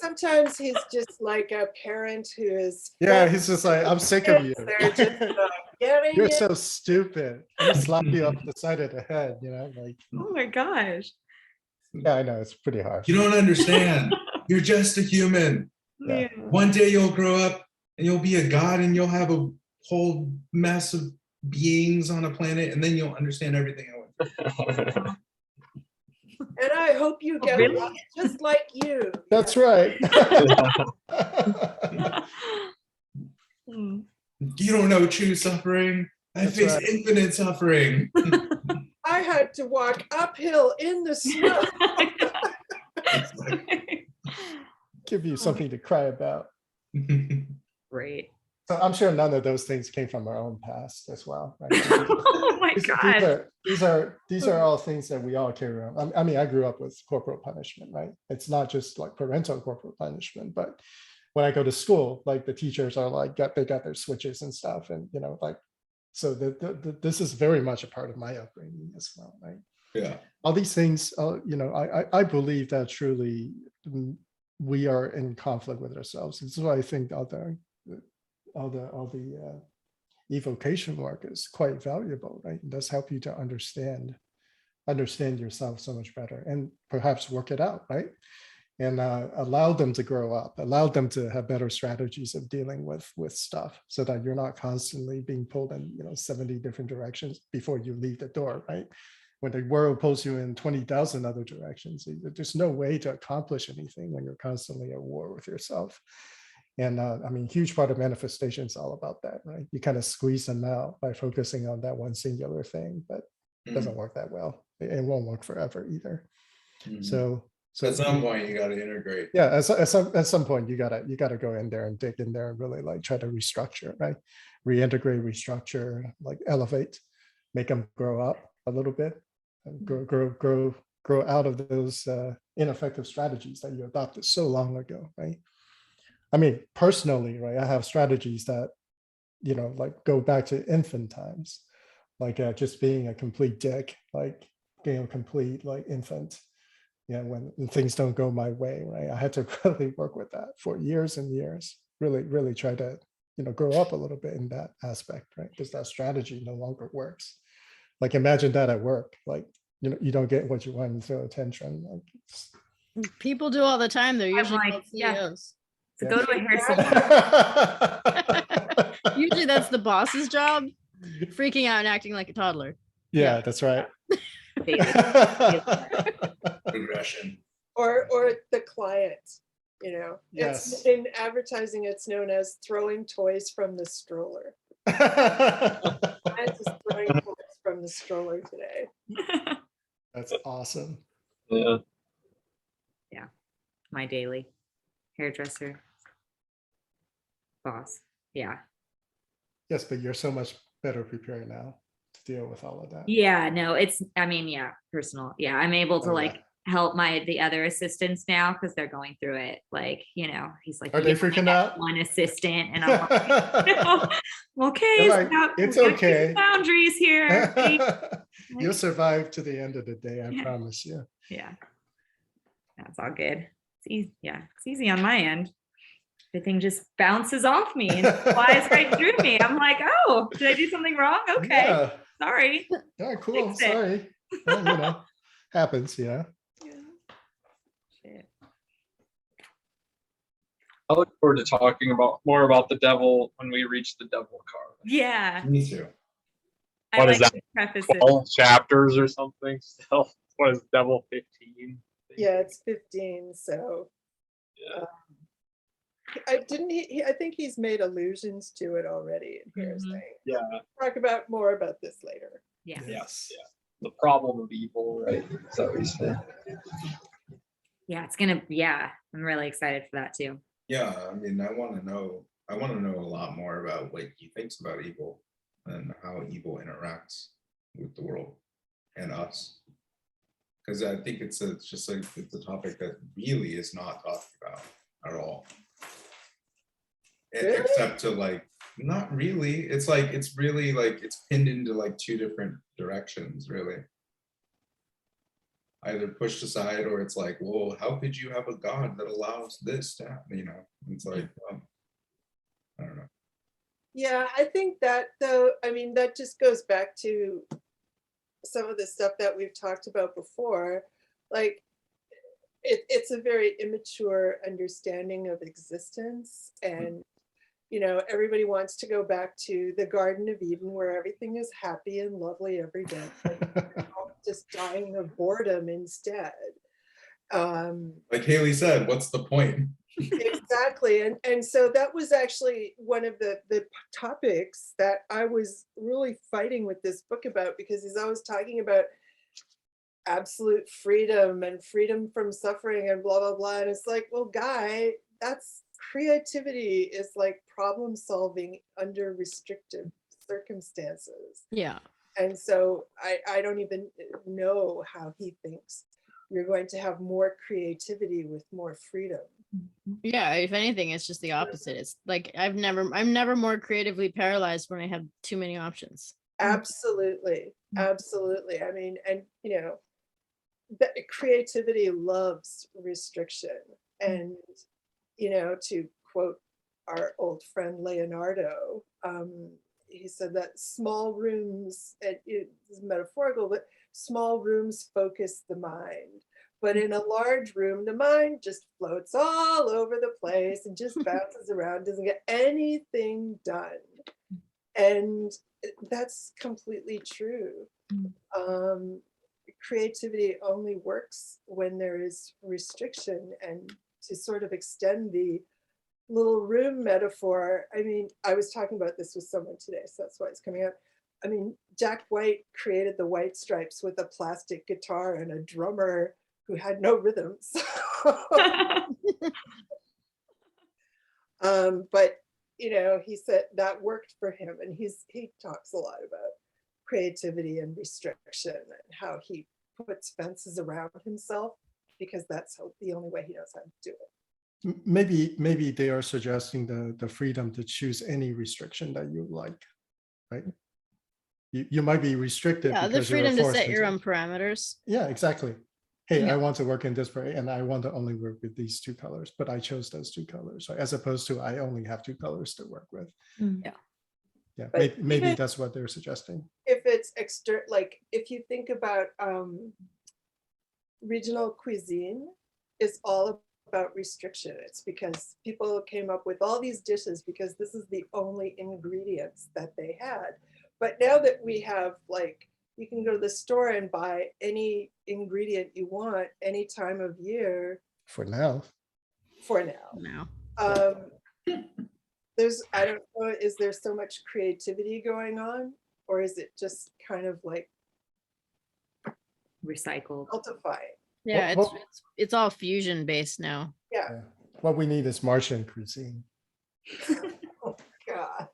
Sometimes he's just like a parent who is. Yeah, he's just like, I'm sick of you. They're just getting You're it. so stupid. I'm gonna slap you up the side of the head, like. Oh my gosh. Yeah, I know, it's pretty harsh. You don't understand. You're just a human. Yeah. One day you'll grow up and you'll be a god and you'll have a whole mess of beings on a planet, and then you'll understand everything I went through. And I hope you get along just like you. That's right. You don't know true suffering. I face infinite suffering. I had to walk uphill in the snow. Give you something to cry about. Great. So I'm sure none of those things came from our own past as well, right? Oh my God. These are all things that we all carry around. I mean, I grew up with corporal punishment, right? It's not just like parental corporal punishment, but when I go to school, like the teachers are like, they got their switches and stuff, and so this is very much a part of my upbringing as well, right? Yeah. All these things, I believe that truly we are in conflict with ourselves. This is why I think all the evocation work is quite valuable, right? It does help you to understand yourself so much better, and perhaps work it out, right? And allow them to grow up, allow them to have better strategies of dealing with stuff, so that you're not constantly being pulled in 70 different directions before you leave the door, right? When the world pulls you in 20,000 other directions, there's no way to accomplish anything when you're constantly at war with yourself. And I mean, huge part of manifestation is all about that, right? You kind of squeeze them out by focusing on that one singular thing, but it doesn't work that well. It won't work forever either. So at some point you got to integrate. Yeah, at some point you gotta go in there and dig in there and really like try to restructure, right? Reintegrate, restructure, like elevate, make them grow up a little bit, and grow grow out of those ineffective strategies that you adopted so long ago, right? I mean, personally, right, I have strategies that, like go back to infant times, like just being a complete dick, like being a complete like infant. When things don't go my way, right? I had to really work with that for years and years. Really try to, grow up a little bit in that aspect, right? Because that strategy no longer works. Like imagine that at work, like, you don't get what you want, you throw a tantrum. Like, People do all the time. They're usually like, called yeah. CEOs. So Yeah. go to a hair salon. Usually that's the boss's job, freaking out and acting like a toddler. Yeah, that's right. Daily. Regression. Or the client, Yes. it's in advertising, it's known as throwing toys from the stroller. I'm just throwing toys from the stroller today. That's awesome. Yeah. My daily hairdresser boss. Yeah. Yes, but you're so much better prepared now to deal with all of that. Yeah, no, personal. Yeah, I'm able to Oh, like yeah. help the other assistants now because they're going through it. Like, he's like, Are they freaking out? one assistant, and I'm like, okay, They're so like, now it's we gotta keep the okay. boundaries here. You'll survive to the end of the day, I Yeah. promise you. Yeah, that's all good. It's easy. Yeah, it's easy on my end. Everything just bounces off me and flies right through me. I'm like, oh, did I do something wrong? Okay, Yeah, sorry. yeah, cool. Fix it. Sorry. Well, happens, Yeah. Shit. I look forward to talking more about the devil when we reach the devil card. Yeah, Me too. I What is like that? to preface it. 12 chapters or something still. What is devil 15? Yeah, it's 15. So Yeah. I think he's made allusions to it already in here, Mhm. saying, Yeah. talk about more about this later. Yeah. yes. Yeah. The problem of evil, right? Is that what he's saying? Yeah, I'm really excited for that too. Yeah, I mean, I want to know a lot more about what he thinks about evil and how evil interacts with the world and us. Because I think it's a topic that really is not talked about at all. Really? Except to like, not really. It's like, it's really like, it's pinned into like two different directions, really. Either pushed aside, or it's like, well, how could you have a God that allows this to happen? It's like, I don't know. Yeah, I think that though, I mean, that just goes back to some of the stuff that we've talked about before. Like, it's a very immature understanding of existence, and everybody wants to go back to the Garden of Eden where everything is happy and lovely every day, just dying of boredom instead. Like Haley said, what's the point? Exactly. And so that was actually one of the topics that I was really fighting with this book about, because he's always talking about absolute freedom and freedom from suffering and blah, blah, blah. And it's like, well, guy, that's creativity is like problem solving under restrictive circumstances. Yeah. And so I don't even know how he thinks you're going to have more creativity with more freedom. Yeah, if anything, it's just the opposite. It's like I'm never more creatively paralyzed when I have too many options. Absolutely. Absolutely. I mean, and creativity loves restriction. And to quote our old friend Leonardo, he said that small rooms, and it's metaphorical, but small rooms focus the mind. But in a large room, the mind just floats all over the place and just bounces around, doesn't get anything done. And that's completely true. Creativity only works when there is restriction. And to sort of extend the little room metaphor, I mean, I was talking about this with someone today, so that's why it's coming up. I mean, Jack White created the White Stripes with a plastic guitar and a drummer who had no rhythms. But he said that worked for him, and he talks a lot about creativity and restriction and how he puts fences around himself because that's the only way he knows how to do it. Maybe they are suggesting the freedom to choose any restriction that you like, right? You might be restricted Yeah, the because you were freedom to forced set your into it. own parameters. Yeah, exactly. Hey, Yeah. I want to work in this way, and I want to only work with these 2 colors, but I chose those 2 colors, so as opposed to I only have 2 colors to work with. Mm. Yeah, But maybe even- that's what they're suggesting. If it's extra, like if you think about regional cuisine, is all about restriction. It's because people came up with all these dishes because this is the only ingredients that they had. But now that we have, like, you can go to the store and buy any ingredient you want any time of year For now. for now. No. There's, I don't know, is there so much creativity going on, or is it just kind of like Recycled. multiplying? Yeah, What- it's all fusion based now. Yeah, Yeah. What we need is Martian cuisine. God.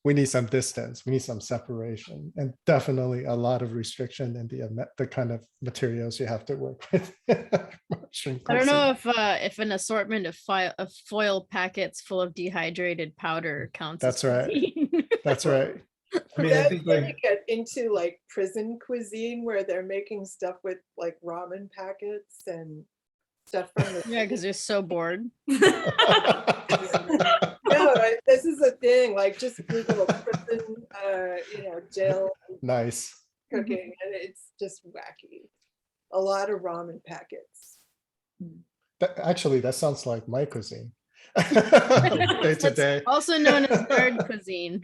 We need some distance. We need some separation, and definitely a lot of restriction in the kind of materials you have to work with. Martian I don't cuisine. know if an assortment of foil packets full of dehydrated powder counts. That's as right. cuisine. That's right. I mean, I That's think when you like, get into like prison cuisine where they're making stuff with like ramen packets and stuff from the Yeah, because they're so bored. no, this is a thing. Like just Google prison, jail Nice. cooking, and it's just wacky. A lot of ramen packets. Actually, that sounds like my cuisine. Day to That's day. also known as nerd cuisine.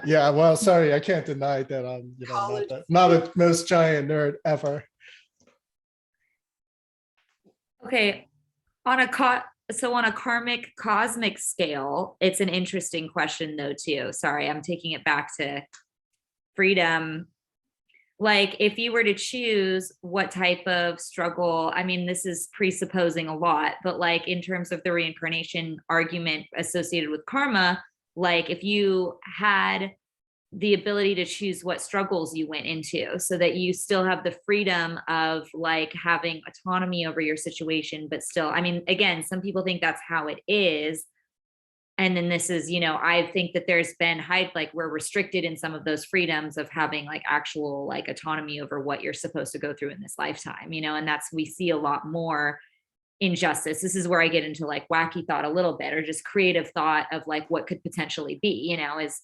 Yeah, well, sorry, I can't deny that I'm, College not the most giant nerd ever. Okay, on a karmic cosmic scale, it's an interesting question though too. Sorry, I'm taking it back to freedom. Like if you were to choose what type of struggle, I mean, this is presupposing a lot, but like in terms of the reincarnation argument associated with karma, like if you had the ability to choose what struggles you went into so that you still have the freedom of like having autonomy over your situation, but still, I mean, again, some people think that's how it is. And then this is, I think that there's been like we're restricted in some of those freedoms of having like actual like autonomy over what you're supposed to go through in this lifetime, and we see a lot more injustice. This is where I get into like wacky thought a little bit, or just creative thought of like what could potentially be, is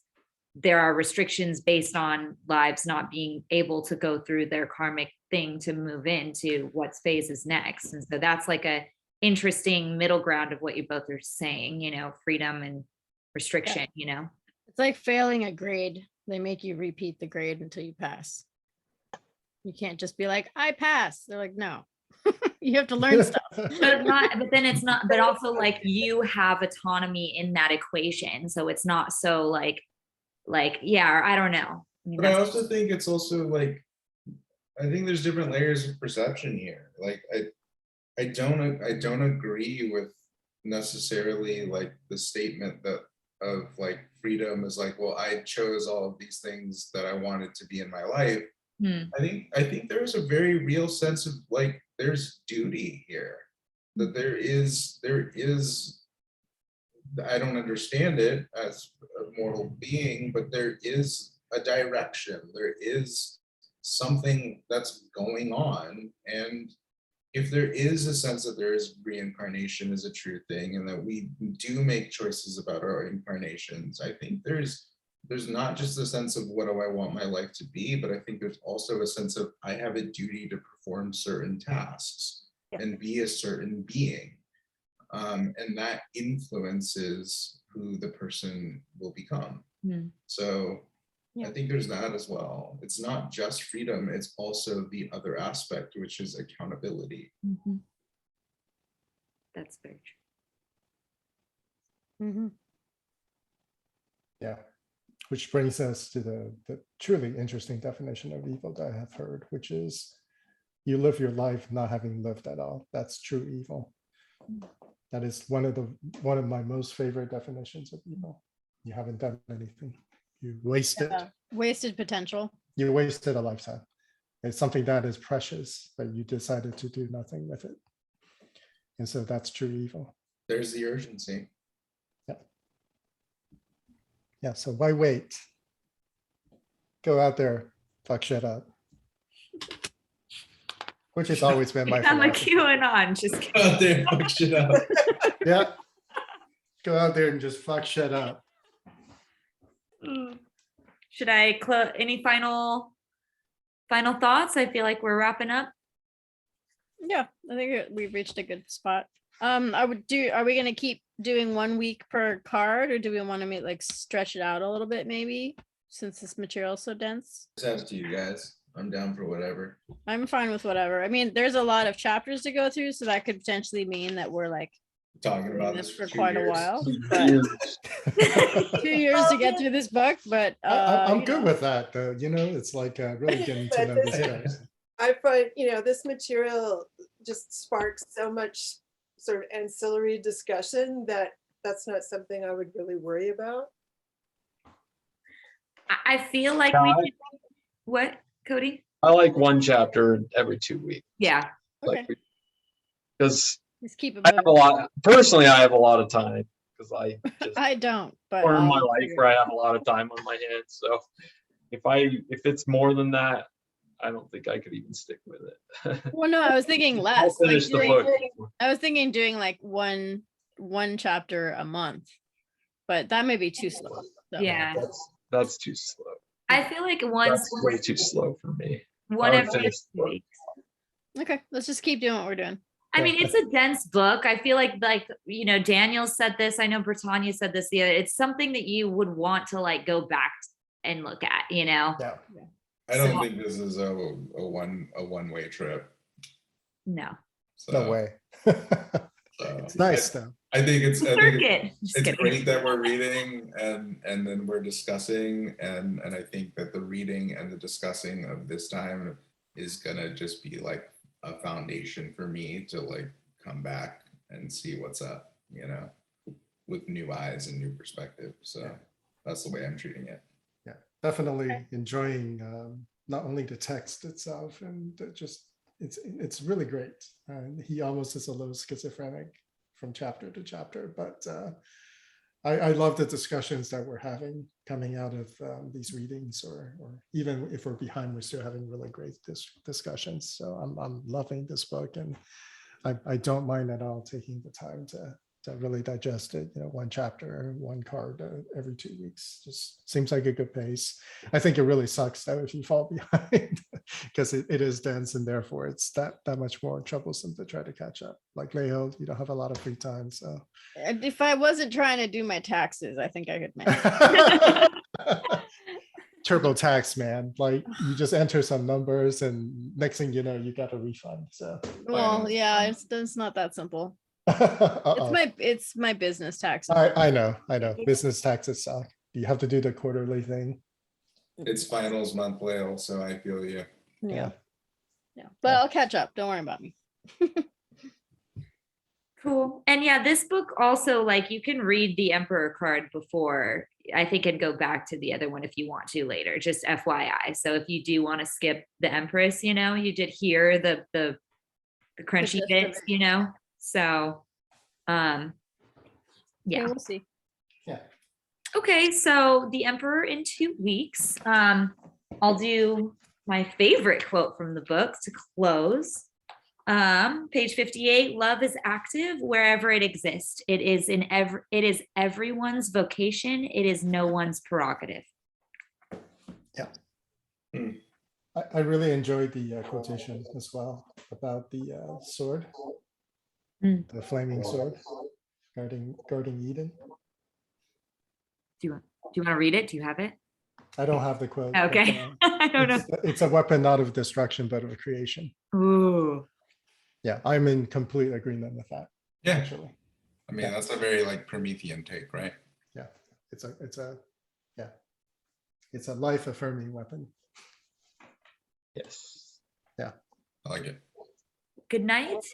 there are restrictions based on lives not being able to go through their karmic thing to move into what's phase is next. And so that's like a interesting middle ground of what you both are saying, freedom and restriction, It's like failing a grade. They make you repeat the grade until you pass. You can't just be like, I pass. They're like, no, you have to learn stuff. but also like you have autonomy in that equation. So it's not so like, yeah, or I don't know. but I also think it's also like, I think there's different layers of perception here. Like I don't agree with necessarily like the statement that of like freedom is like, well, I chose all of these things that I wanted to be in my life. I think there's a very real sense of like there's duty here. That there is I don't understand it as a mortal being, but there is a direction. There is something that's going on. And if there is a sense that there is reincarnation is a true thing and that we do make choices about our incarnations, I think there's not just a sense of what do I want my life to be, but I think there's also a sense of I have a duty to perform certain tasks and be a certain being. And that influences who the person will become. So I think there's that as well. It's not just freedom, it's also the other aspect, which is accountability. That's very true. Mm-hmm. Yeah, which brings us to the truly interesting definition of evil that I have heard, which is you live your life not having lived at all. That's true evil. That is one of my most favorite definitions of evil. You haven't done anything. you wasted. Yeah. Wasted potential. You wasted a lifetime. It's something that is precious, but you decided to do nothing with it. And so that's true evil. There's the urgency. Yeah, so why wait? Go out there, fuck shit up. Which has always been my I'm a philosophy. QAnon, just kidding. Out there, fuck shit up. Yeah. Go out there and just fuck shit up. Should I close? Any final thoughts? I feel like we're wrapping up. Yeah, I think we've reached a good spot. Are we gonna keep doing 1 week per card, or do we want to like stretch it out a little bit maybe, since this material is so dense? It's up to you guys. I'm down for whatever. I'm fine with whatever. I mean, there's a lot of chapters to go through, so that could potentially mean that we're like Talking doing about this this for 2 quite a years. while. But 2 years to get through this book, but I'm you good know. with that, though. You know, it's like really getting to But know this- these guys. I find, this material just sparks so much sort of ancillary discussion that that's not something I would really worry about. I feel like Yeah, we I- should. What, Cody? I like one chapter every 2 weeks. Yeah. Okay, Because let's keep it I have a moving. lot, personally, I have a lot of time because I just I don't, but or in my I'll life figure where it I have a lot of time on my hands. So if it's more than that, I don't think I could even stick with it. out. Well, no, I was thinking I'll less. Like finish the doing, book. I was thinking doing like one chapter a month, but that may be too slow. So. Yeah. That's too slow. I feel like once That's way too slow for me. one I would every finish the 2 book. weeks. Okay, let's just keep doing what we're doing. I mean, it's a dense book. I feel like Daniel said this. I know Britannia said this the other. It's something that you would want to like go back and look at. Yeah. I don't So- think this is a one-way trip. No. So, No way. so It's nice though. I think it's Circuit. Just it's kidding. great that we're reading and then we're discussing and I think that the reading and the discussing of this time is gonna just be like a foundation for me to like come back and see what's up, with new eyes and new perspective. So that's the way I'm treating it. Yeah, definitely enjoying not only the text itself and just it's really great. He almost is a little schizophrenic from chapter to chapter, but I love the discussions that we're having coming out of these readings, or even if we're behind, we're still having really great discussions. So I'm loving this book, and I don't mind at all taking the time to really digest it. One chapter, one card every 2 weeks just seems like a good pace. I think it really sucks though if you fall behind because it is dense and therefore it's that much more troublesome to try to catch up. Like Leo, you don't have a lot of free time, so. And if I wasn't trying to do my taxes, I think I could manage. TurboTax, man. Like you just enter some numbers and next thing you know, you got a refund. So. Well, yeah, it's not that simple. Uh-oh. It's my business taxes. I know. Business taxes suck. You have to do the quarterly thing. It's finals month, Lale, so I feel you. Yeah. But I'll catch up. Don't worry about me. Cool. And yeah, this book also, like, you can read the Emperor card before, I think, and go back to the other one if you want to later, just FYI. So if you do want to skip the Empress, you did hear the crunchy gist of bits, it. So, Yeah, yeah. we'll see. Okay, so the Emperor in 2 weeks. I'll do my favorite quote from the book to close. Page 58, love is active wherever it exists. It is everyone's vocation. It is no one's prerogative. I really enjoyed the quotation as well about the sword, the flaming sword guarding Eden. Do you want to read it? Do you have it? I don't have the quote. but, Okay. I don't know. It's a weapon not of destruction, but of creation. Ooh. Yeah, I'm in complete agreement with that. Yeah. Actually, I mean, that's a very like Promethean take, right? yeah, it's a life affirming weapon. Yes. I like it. Good night.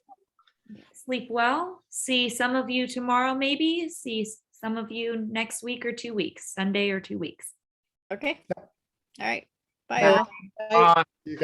Sleep well. See some of you tomorrow, maybe. See some of you next week or 2 weeks, Sunday or 2 weeks. Okay. All right. Bye. Bye. all. Bye. You guys.